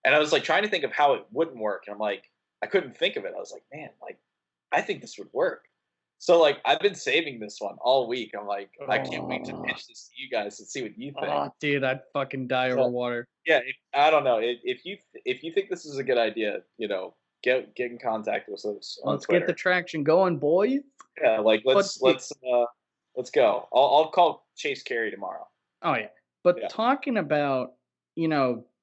And I was like trying to think of how it wouldn't work. And I'm like, I couldn't think of it. I was like, man, like, I think this would work. So, like, I've been saving this one all week. I'm like, I can't wait to pitch this to you guys and see what you think. Oh, dude, I'd fucking die over water. Yeah, I don't know. If you think this is a good idea, get in contact with us on Let's Twitter. get the traction going, boys. Yeah, like let's go. I'll call Chase Carey tomorrow. Oh yeah. But talking about,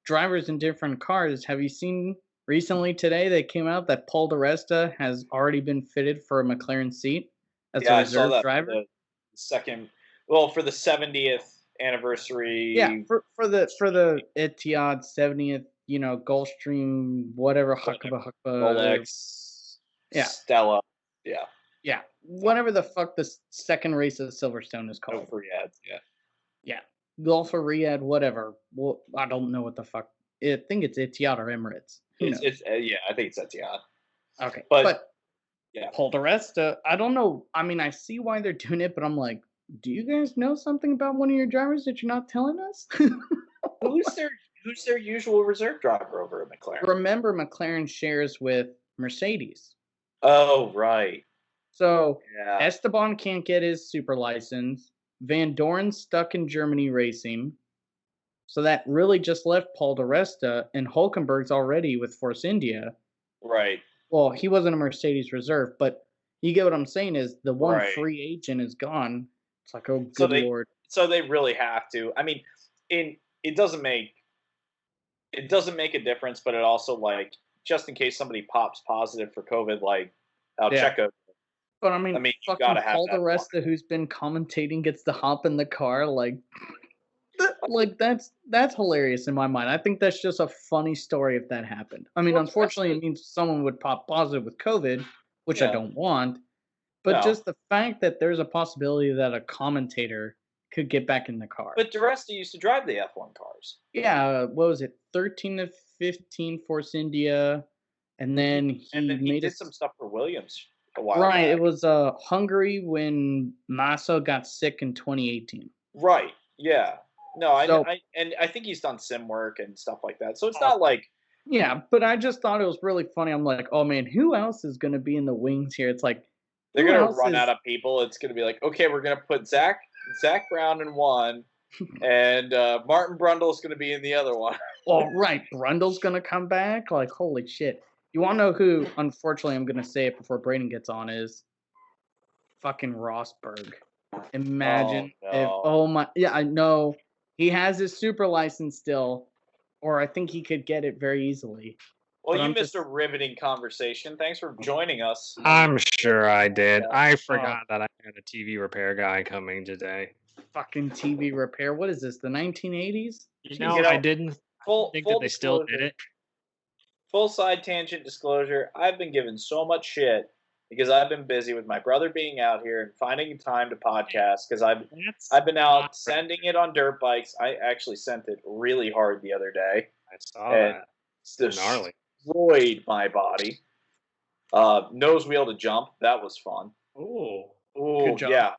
drivers in different cars, have you seen recently today they came out that Paul di Resta has already been fitted for a McLaren seat as a reserve driver? For the 70th anniversary. Yeah, for the Etihad 70th, Gulfstream, whatever, Huckaba, Rolex, yeah, Stella, yeah, whatever the fuck the second race of Silverstone is called. Gulf Riyadh, Gulf or Riyadh, whatever. Well, I don't know what the fuck. I think it's Etihad or Emirates. I think it's Etihad. Okay, but Paul di Resta, I don't know. I mean, I see why they're doing it, but I'm like, do you guys know something about one of your drivers that you're not telling us? Who's their usual reserve driver over at McLaren? Remember, McLaren shares with Mercedes. Oh, right. So Esteban can't get his super license. Van Doren's stuck in Germany racing. So that really just left Paul di Resta, and Hulkenberg's already with Force India. Right. Well, he wasn't a Mercedes reserve, but you get what I'm saying is the one free agent is gone. It's like, oh, good Lord. So they really have to. I mean, it doesn't make a difference, but it also, like, just in case somebody pops positive for COVID, like Checo. But I mean you fucking gotta have Paul di Resta, who's been commentating, gets to hop in the car, like that's hilarious in my mind. I think that's just a funny story if that happened. I mean, unfortunately, it means someone would pop positive with COVID, which I don't want. But just the fact that there's a possibility that a commentator could get back in the car. But di Resta used to drive the F1 cars. Yeah, what was it? 13 to 15 Force India, and then he did some stuff for Williams a while back. It was Hungary when Massa got sick in 2018. Right. Yeah. No, I think he's done sim work and stuff like that. So it's not like. Yeah, but I just thought it was really funny. I'm like, oh man, who else is going to be in the wings here? It's like they're going to run out of people. It's going to be like, okay, we're going to put Zach Brown in one, and Martin Brundle's going to be in the other one. Well, right, Brundle's going to come back. Like, holy shit! You want to know who? Unfortunately, I'm going to say it before Braden gets on. Is fucking Rosberg. Imagine if I know. He has his super license still, or I think he could get it very easily. Well, you missed a riveting conversation. Thanks for joining us. I'm sure I did. I forgot that I had a TV repair guy coming today. Fucking TV repair. What is this, the 1980s? I didn't think that they still did it. Full side tangent disclosure. I've been given so much shit because I've been busy with my brother being out here and finding time to podcast because I've been out sending it on dirt bikes. I actually sent it really hard the other day. I saw that. It's gnarly. Destroyed my body. Nose wheel to jump. That was fun. Ooh, yeah.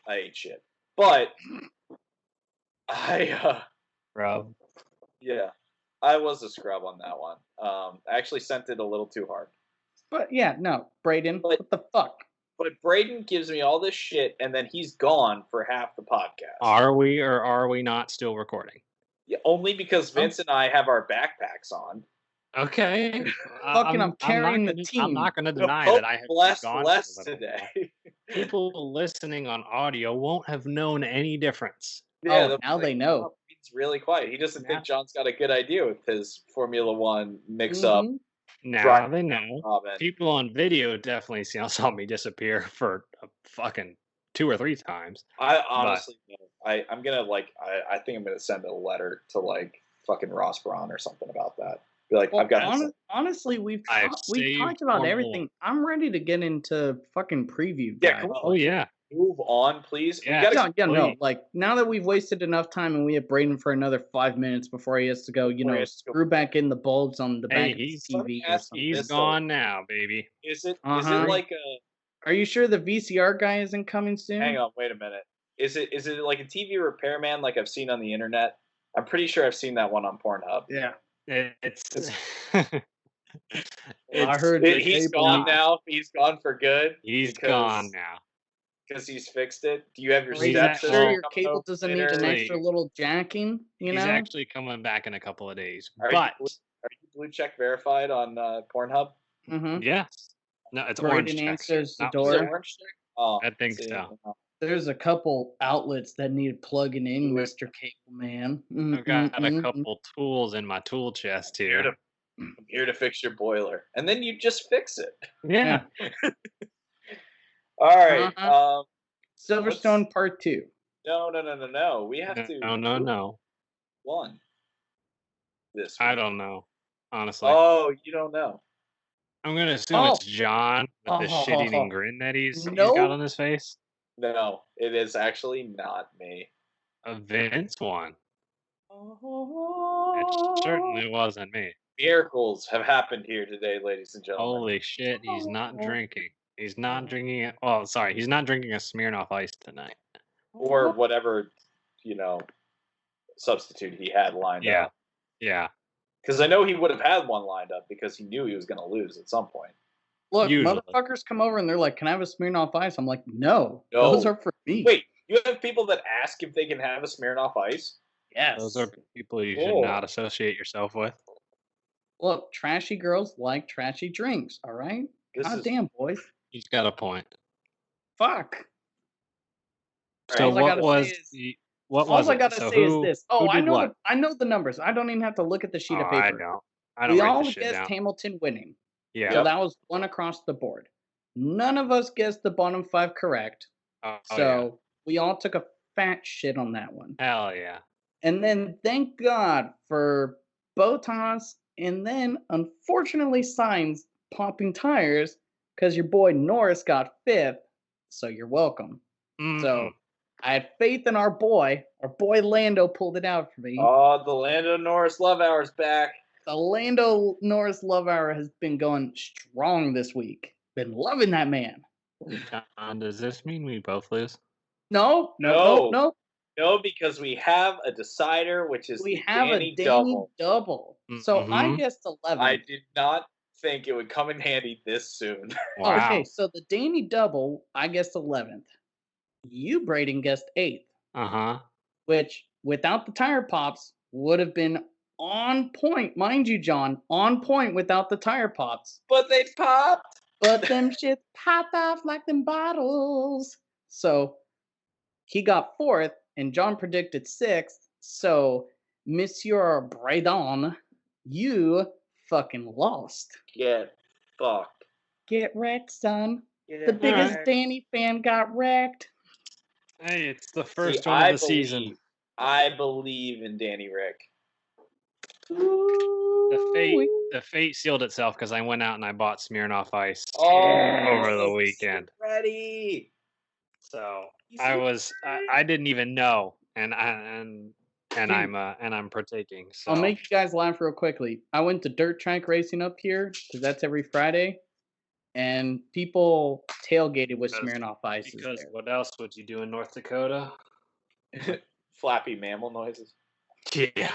I ate shit, but Rob. Yeah. I was a scrub on that one. I actually sent it a little too hard. But yeah, no, Braden, But- what the fuck? But Braden gives me all this shit, and then he's gone for half the podcast. Are we or are we not still recording? Yeah, only because Vince and I have our backpacks on. Okay. I'm carrying the team. I'm not going to deny Hope that I have been blessed gone less for a little while. today. People listening on audio won't have known any difference. Oh, now they know. He's really quiet. He doesn't Yeah. think John's got a good idea with his Formula One mix-up. Mhm. Now Right. they know. Robin. People on video definitely saw me disappear for a fucking 2 or 3 times. I honestly, I'm gonna I think I'm gonna send a letter to like fucking Ross Braun or something about that. Be like, Well, I've got honestly, we've I've talked saved about Formula everything. I'm ready to get into fucking preview. Yeah, guys. come on. Oh yeah. move on, please. Yeah. We gotta No. please. Like now that we've wasted enough time and we have Braden for another 5 minutes before he has to go, Before he has to go. screw back in the bulbs on the Hey, back of the he's- TV. Or ask something. you He's this, though. gone now, baby. Is it Uh-huh. like a Are you sure the VCR guy isn't coming soon? hang on, wait a minute. Is it like a TV repairman like I've seen on the internet? I'm pretty sure I've seen that one on Pornhub. Yeah. It's I heard the He's cable- gone now. He's gone for good. he's because- gone now. because he's fixed it. Do you have your Are you He's steps? actually- sure your coming cable over doesn't need an later? extra little jacking? You He's know? actually coming back in a couple of days. Are you But Are you blue check verified on Pornhub? Mhm. yes. No, it's Braden orange check. answers the Not- door. Is it orange check? Oh, I think see, so. There's a couple outlets that need plugging in, Ooh. Mr. Cable Man. I've got a Mm-mm-mm-mm. couple tools in my tool chest Here here. to- I'm here to fix your boiler, and then you just fix it. Yeah. All right. Uh-huh. Silverstone Part 2. No. We have to. No. One. This. I week. don't know. Honestly. Oh, you don't know. I'm gonna assume Oh. it's John with the shit-eating grin that he's Nope. got on his face. No, it is actually not me. A Vince one. Oh. It certainly wasn't me. Miracles have happened here today, ladies and gentlemen. Holy shit, he's not drinking. He's not drinking it. Oh, sorry, he's not drinking a Smirnoff Ice tonight. Or whatever, substitute he had lined Yeah. up. Yeah. Because I know he would have had one lined up because he knew he was going to lose at some point. Look, Usually. motherfuckers come over and they're like, "Can I have a Smirnoff Ice?" I'm like, "No, No. those are for me." Wait, you have people that ask if they can have a Smirnoff Ice? yes. Those are people you Cool. should not associate yourself with. Look, trashy girls like trashy drinks. All right. This God is damn, boys. He's got a point. Fuck. So All I what gotta was say is- the what All was I it? gotta So say who- is this. Oh, who I did know. what? I know the numbers. I don't even have to look at the sheet of Oh, I paper. don't. I don't We write all this shit guessed down. Hamilton winning. Yeah. So that was one across the board. None of us guessed the bottom 5 correct. Oh, So we all took a fat shit on that one. yeah. Hell yeah. And then thank God for Botas and then unfortunately Sainz popping tires because your boy Norris got 5th. So you're welcome. Mm. So I had faith in our boy. Our boy Lando pulled it out for me. Oh, the Lando Norris Love Hour's back. The Lando Norris love hour has been going strong this week. Been loving that man. John, does this mean we both lose? No. No, because we have a decider, which is We the have Danny a Danny double. double. So I Mhm. guessed 11. I did not think it would come in handy this soon. Wow. Okay, so the Danny double, I guessed 11th. You, Braden, guessed 8th, Uh-huh. which without the tire pops would have been on point. Mind you, John, on point without the tire pops. But they popped. But them shits popped off like them bottles. So he got 4th, and John predicted 6th. So, Monsieur Braden, you fucking lost. Get fucked. Get wrecked, son. Get The biggest wrecked. Danny fan got wrecked. Hey, it's the See, first one of the season. I believe in Danny Rick. The fate sealed itself because I went out and I bought Smirnoff Ice Oh, over the weekend. Ready. So I didn't even know, and I'm partaking. So I'll make you guys laugh real quickly. I went to dirt track racing up here because that's every Friday, and people tailgated with Because- Smirnoff Ices because there. what else would you do in North Dakota? Flappy mammal noises. Yeah.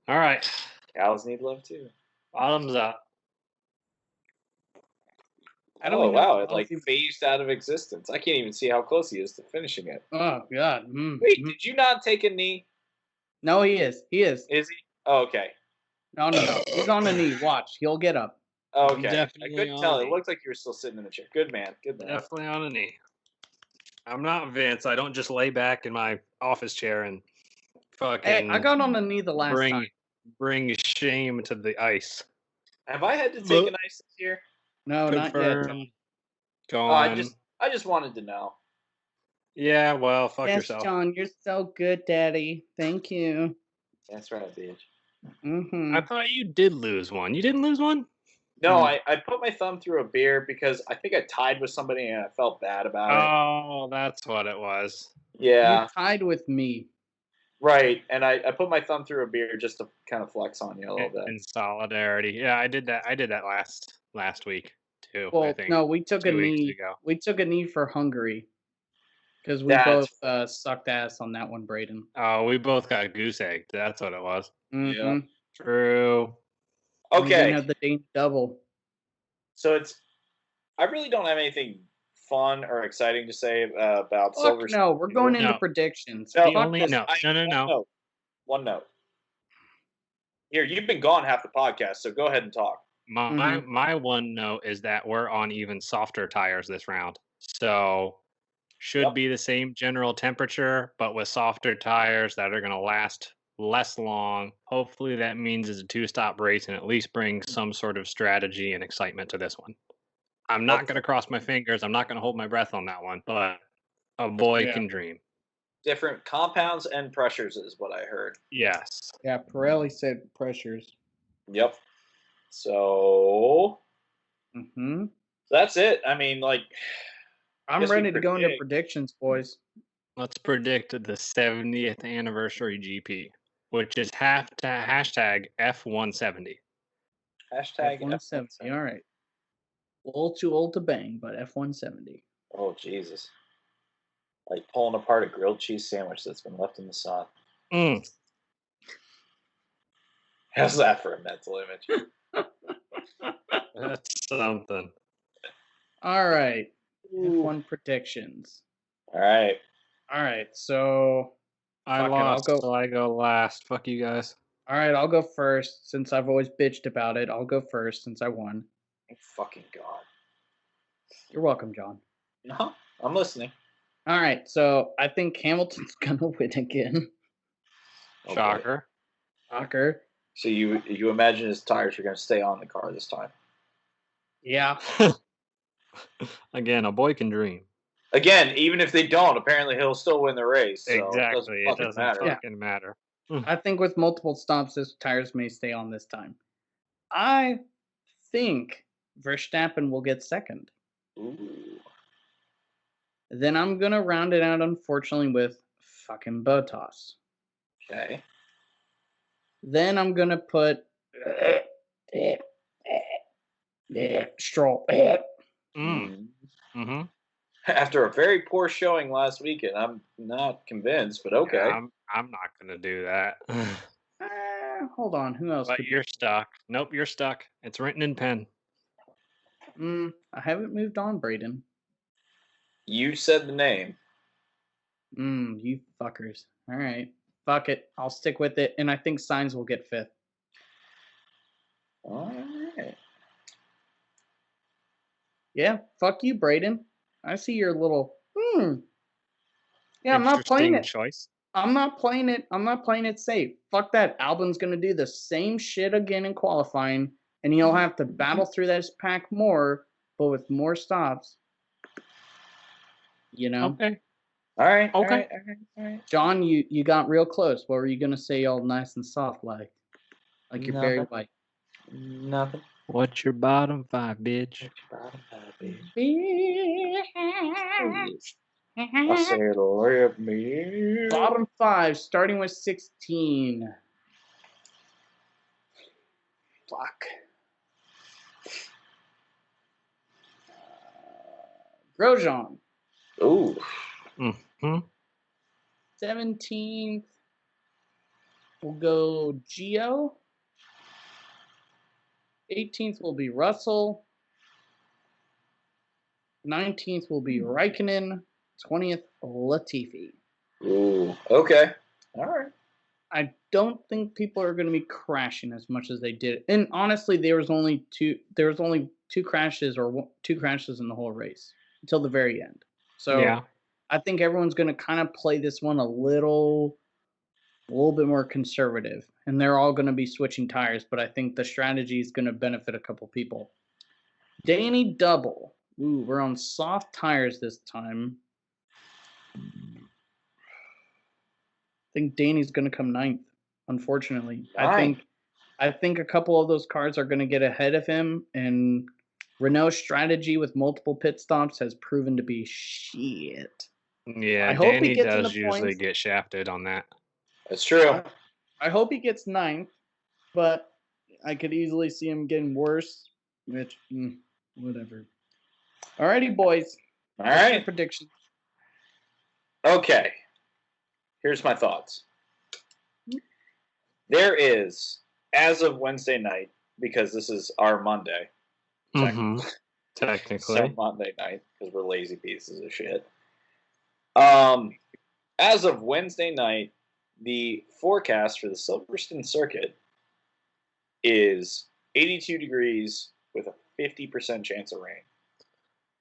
All right. Cows need love too. Bottoms up. I don't Oh even know wow! if It like Ozzy- phased out of existence. I can't even see how close he is to finishing it. Oh God. Wait, did you not take a knee? No, he is. He is. Is he? Oh, okay. No. He's on a knee. Watch. He'll get up. Okay. I Definitely couldn't on tell. a It knee. looked like you were still sitting in the chair. Good man. Good man. Definitely on a knee. I'm not Vince. I don't just lay back in my office chair and fucking Hey, I got on a knee the last time. bring shame to the ice. Have I had to take an ice this year? No, not yet. Confirm. Go Oh, on. I just wanted to know. Yeah, well, fuck Yes, yourself. John, you're so good, Daddy. Thank you. That's right, bitch. Mm-hmm. I thought you did lose one. You didn't lose one? No, Mm. I put my thumb through a beer because I think I tied with somebody and I felt bad about Oh, that's what it was. it. Yeah, You tied with me. right. And I put my thumb through a beer just to kind of flex on you a little bit. In solidarity. Yeah, I did that. I did that last week too. I Well, think. no, we took a 2 weeks knee. ago. We took a knee for Hungary because we That's both sucked ass on that one, Braden. Oh, we both got goose egged. That's what it was. Mm-hmm. True. We didn't Okay, have the Dane double. so I really don't have anything fun or exciting to say about Fuck Silver. no, we're going into No. predictions. No, Fuck this. No. One note. Here, you've been gone half the podcast, so go ahead and talk. My one note is that we're on even softer tires this round. So should be the same general temperature, but with softer tires that are going to last less long. Hopefully that means it's a 2-stop race and at least brings some sort of strategy and excitement to this one. I'm not going to cross my fingers. I'm not going to hold my breath on that one, but a boy can dream. Different compounds and pressures is what I heard. Yes. Yeah, Pirelli said pressures. Yep. So Mm-hmm. that's it. I mean, like, I'm Guess we ready to go into predict. predictions, boys. Let's predict the 70th anniversary GP, which is hashtag F170. hashtag F170. All right. A little too old to bang, but F170. Oh Jesus! Like pulling apart a grilled cheese sandwich that's been left in the sun. Mm. How's that for a mental image? That's something. All right. F1 predictions. All right. All right. So, I Fuck it, I'll lost, go- so I go last. Fuck you guys. all right, I'll go first since I've always bitched about it. I'll go first since I won. Thank fucking God. You're welcome, John. No, I'm listening. All right. So, I think Hamilton's going to win again. Okay. Shocker. Shocker. So you imagine his tires are going to stay on the car this time? Yeah. Again, a boy can dream. Again, even if they don't, apparently he'll still win the race. So Exactly. It It doesn't matter. fucking matter. I think with multiple stops, his tires may stay on this time. I think Verstappen will get second. Ooh. Then I'm going to round it out, unfortunately, with fucking Bottas. Okay. Then I'm going to put Stroll. Mm-hmm. After a very poor showing last weekend, I'm not convinced, but okay. Yeah, I'm not gonna do that. Hold on. Who else? But could you're stuck. Nope, you're stuck. It's written in pen. I haven't moved on, Braden. You said the name. You fuckers. All right. Fuck it. I'll stick with it. And I think Sainz will get fifth. All right. Yeah. Fuck you, Braden. I see your little. Yeah, I'm not playing Interesting it. choice. I'm not playing it. I'm not playing it safe. Fuck that. Albon's gonna do the same shit again in qualifying, and he'll have to battle through this pack more, but with more stops. You know, Okay. All right. All Okay. right. All right. John, you got real close. What were you gonna say? All nice and soft, like you're Barry Nothing. White. Nothing. What's your bottom five, bitch? I said, let me. Bottom five, starting with 16. Fuck. Grosjean, Ooh. Mm-hmm. 17th. we'll go Gio. 18th will be Russell. 19th will be Raikkonen. 20th, Latifi. Ooh, okay. All right. I don't think people are going to be crashing as much as they did. And honestly, there was only two crashes in the whole race until the very end. So Yeah. I think everyone's going to kind of play this one a little bit more conservative, and they're all going to be switching tires, but I think the strategy is going to benefit a couple people. Danny Double. Ooh, we're on soft tires this time. I think Danny's going to come 9th, unfortunately. Ninth. I think a couple of those cars are going to get ahead of him, and Renault's strategy with multiple pit stops has proven to be shit. Yeah, I hope he Danny gets in does the usually points. get shafted on that. That's true. I hope he gets 9th, but I could easily see him getting worse, which, whatever. Alrighty, boys. All What's your right. prediction? Okay. Here's my thoughts. There is, as of Wednesday night, because this is our Monday, Mm-hmm. so Technically. Monday night, because we're lazy pieces of shit. As of Wednesday night, the forecast for the Silverstone circuit is 82 degrees with a 50% chance of rain.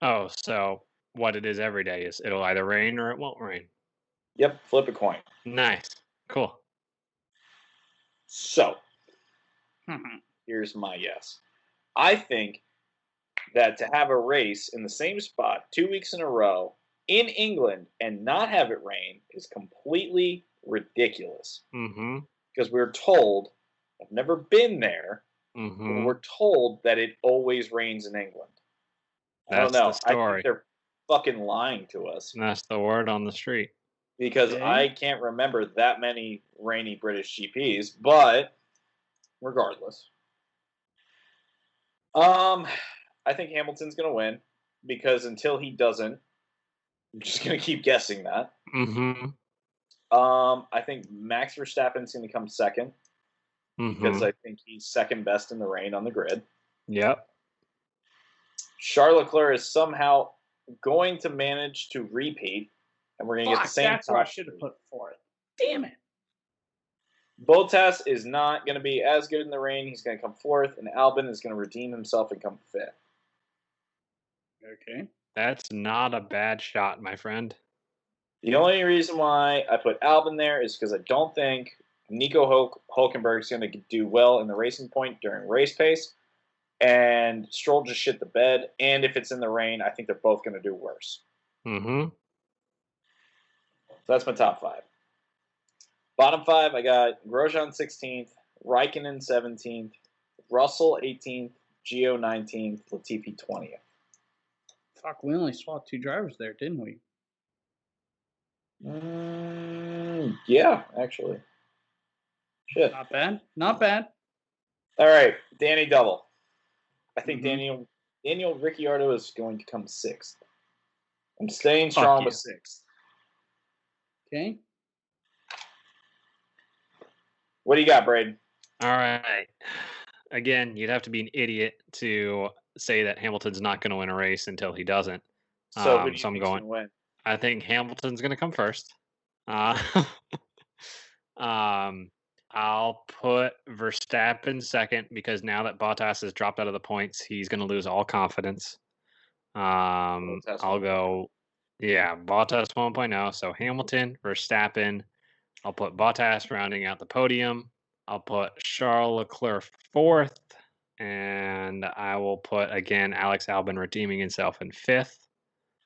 Oh, so what it is every day is it'll either rain or it won't rain. Yep, flip a coin. Nice. Cool. So, here's my yes. I think that to have a race in the same spot 2 weeks in a row in England and not have it rain is completely ridiculous. Mm-hmm. Because we're told, I've never been there, Mm-hmm. but we're told that it always rains in England. I don't That's know. the story. I think they're fucking lying to us. That's the word on the street. Because Okay. I can't remember that many rainy British GPs, but regardless. I think Hamilton's going to win because until he doesn't, I'm just going to keep guessing that. Mm-hmm. I think Max Verstappen's going to come second because Mm-hmm. I think he's second best in the rain on the grid. Yep. Charles Leclerc is somehow going to manage to repeat, and we're going to get the same. That's what I top should have three. put 4th. Damn it. Bottas is not going to be as good in the rain. He's going to come 4th, and Albon is going to redeem himself and come 5th. Okay. That's not a bad shot, my friend. The only reason why I put Albon there is because I don't think Nico Hülkenberg is going to do well in the Racing Point during race pace, and Stroll just shit the bed. And if it's in the rain, I think they're both going to do worse. Mm-hmm. So that's my top 5. Bottom 5, I got Grosjean 16th, Raikkonen 17th, Russell 18th, Gio 19th, Latifi 20th. Fuck, we only swapped 2 drivers there, didn't we? Yeah, actually. Shit. Not bad. Not bad. All right, Danny Double. I think Mhm. Daniel Ricciardo is going to come 6th. I'm staying strong with 6th. Okay. What do you got, Braden? All right. Again, you'd have to be an idiot to say that Hamilton's not going to win a race until he doesn't. So who do you so I'm think's going. gonna win? I think Hamilton's going to come first. I'll put Verstappen second because now that Bottas has dropped out of the points, he's going to lose all confidence. Bottas I'll go, Bottas 1.0. So Hamilton, Verstappen. I'll put Bottas rounding out the podium. I'll put Charles Leclerc 4th. And I will put, again, Alex Albon redeeming himself in 5th.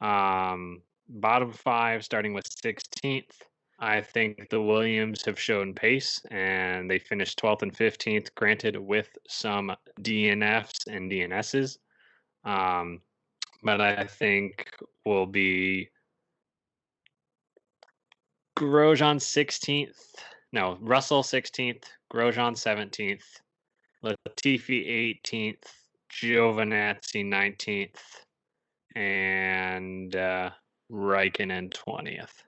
Bottom 5, starting with 16th. I think the Williams have shown pace, and they finished 12th and 15th, granted with some DNFs and DNSs. But I think will be Grosjean 16th. No, Russell 16th, Grosjean 17th, Latifi 18th, Giovinazzi 19th, and Raikkonen 20th.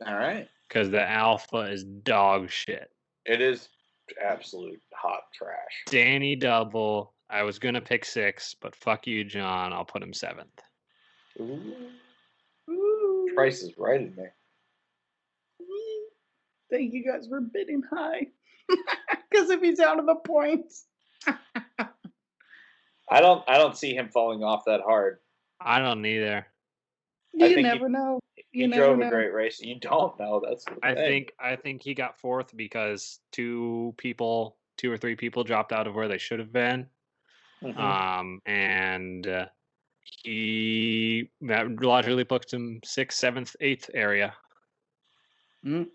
All right. because the Alpha is dog shit. It is absolute hot trash. Danny double. I was gonna pick 6, but fuck you, John. I'll put him 7th. Ooh. Price is right in there. Thank you guys for bidding high. Because if he's out of the points. I don't see him falling off that hard. I don't either. You never know. He drove a great race. You don't know. That's the thing. I think he got 4th because 2 or 3 people dropped out of where they should have been. Mhm. And that logically puts him 6th, 7th, 8th area. Just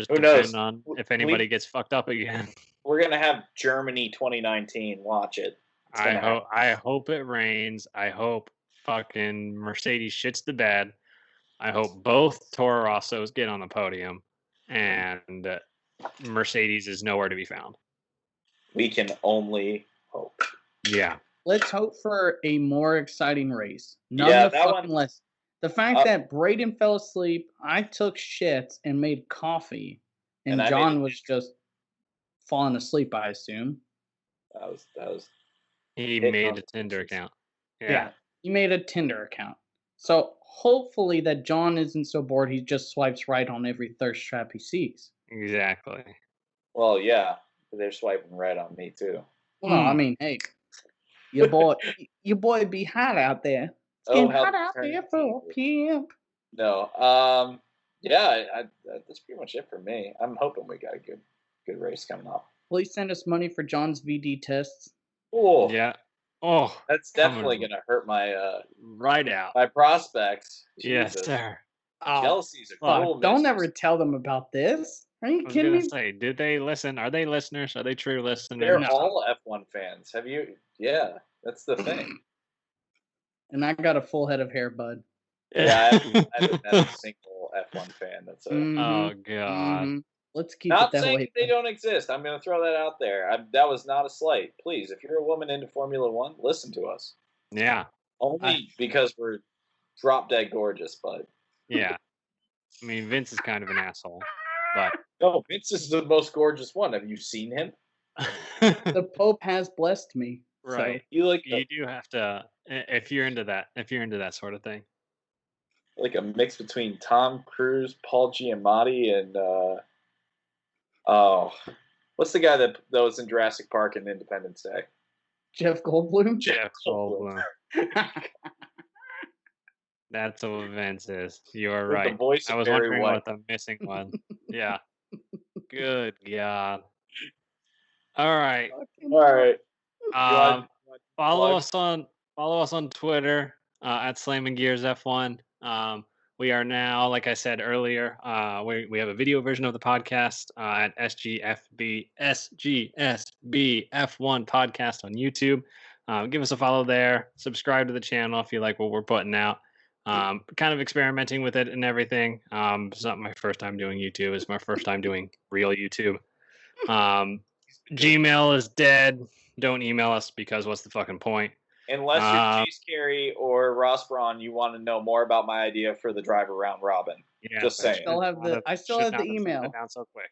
Who depending knows? on if anybody gets fucked up again. We're gonna have Germany 2019. Watch it. I hope it rains. I hope fucking Mercedes shits the bed. I hope both Toro Rossos get on the podium, and Mercedes is nowhere to be found. We can only hope. Yeah. Let's hope for a more exciting race. None Yeah, of the that fucking one- less. The fact that Braden fell asleep, I took shits and made coffee, and And I John made- was just falling asleep, I assume. That was. He Hit made on a Tinder account. Yeah. He made a Tinder account. So hopefully that John isn't so bored he just swipes right on every thirst trap he sees. Exactly. Well, yeah, they're swiping right on me too. Well, I mean, hey, your boy be hot out there. It's getting how hot the out there turn- for a pimp. No. Yeah, that's pretty much it for me. I'm hoping we got a good race coming up. Please send us money for John's VD tests. Oh, Yeah. Oh, that's coming definitely gonna hurt my right out. my prospects. Yes, Jesus. sir. Oh, Jealousy's a fuck. cruel Don't mistress. ever tell them about this. Are you I was kidding gonna me? say, did they listen? Are they listeners? Are they true listeners? They're No. all F1 fans. Have you? Yeah, that's the thing. And I got a full head of hair, bud. Yeah, I haven't met a single F1 fan that's a. Mhm, Oh god. mhm. Let's keep Not it that saying way. they don't exist. I'm going to throw that out there. That was not a slight. Please, if you're a woman into Formula One, listen to us. Yeah. Only because we're drop dead gorgeous, but Yeah. I mean, Vince is kind of an asshole, but no, Vince is the most gorgeous one. Have you seen him? The Pope has blessed me. so- right. You like You do have to if you're into that sort of thing. like a mix between Tom Cruise, Paul Giamatti, and what's the guy that was in Jurassic Park and Independence Day? Jeff Goldblum. Jeff Goldblum. That's what Vince is. You are With right. the voice I of was Barry wondering White. what the missing one. Yeah. Good God. All right. All right. Follow plug? us on Twitter at Slamming Gears F1. We are now, like I said earlier, we have a video version of the podcast at SGSB F1 podcast on YouTube. Give us a follow there. Subscribe to the channel if you like what we're putting out. Kind of experimenting with it and everything. It's not my first time doing YouTube. It's my first time doing real YouTube. Gmail is dead. Don't email us because what's the fucking point? Unless you're Chase Carey or Ross Braun, you want to know more about my idea for the driver round robin. Yeah, Just saying. I still have the email. Down so quick.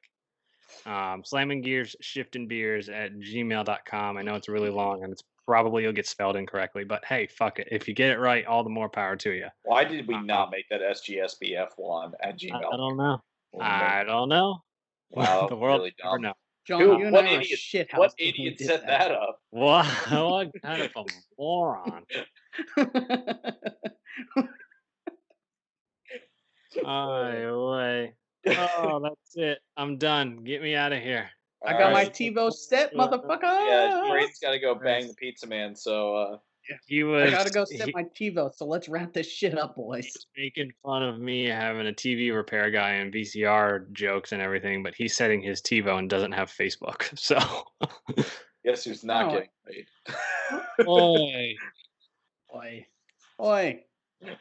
Slamming Gears, Shifting Beers at gmail.com. I know it's really long and it's probably you'll get spelled incorrectly, but hey, fuck it. If you get it right, all the more power to you. Why did we not make that SGSB F1 at Gmail? I don't know. I don't know. Wow, The world really never dumb. know. John, Dude, you and what I were idiot- shit What housed when we idiot did set that up? What kind of a moron? Oh, that's it. I'm done. Get me out of here. I got my Alright. TiVo set, motherfucker. Yeah, Braden's got to go bang the pizza man. So He was. I gotta go set my TiVo, so let's wrap this shit up, boys. He's making fun of me having a TV repair guy and VCR jokes and everything, but he's setting his TiVo and doesn't have Facebook. So, guess who's not Oh. getting paid? Oy. Oi. Oi.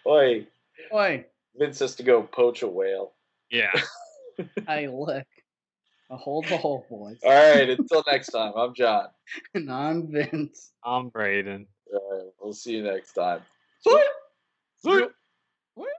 Oi, Oi. Vince has to go poach a whale. Yeah. Hey, look. Hold the hole, boys. All right, until next time, I'm John. And I'm Vince. I'm Braden. All right, we'll see you next time. Sweet. Sweet.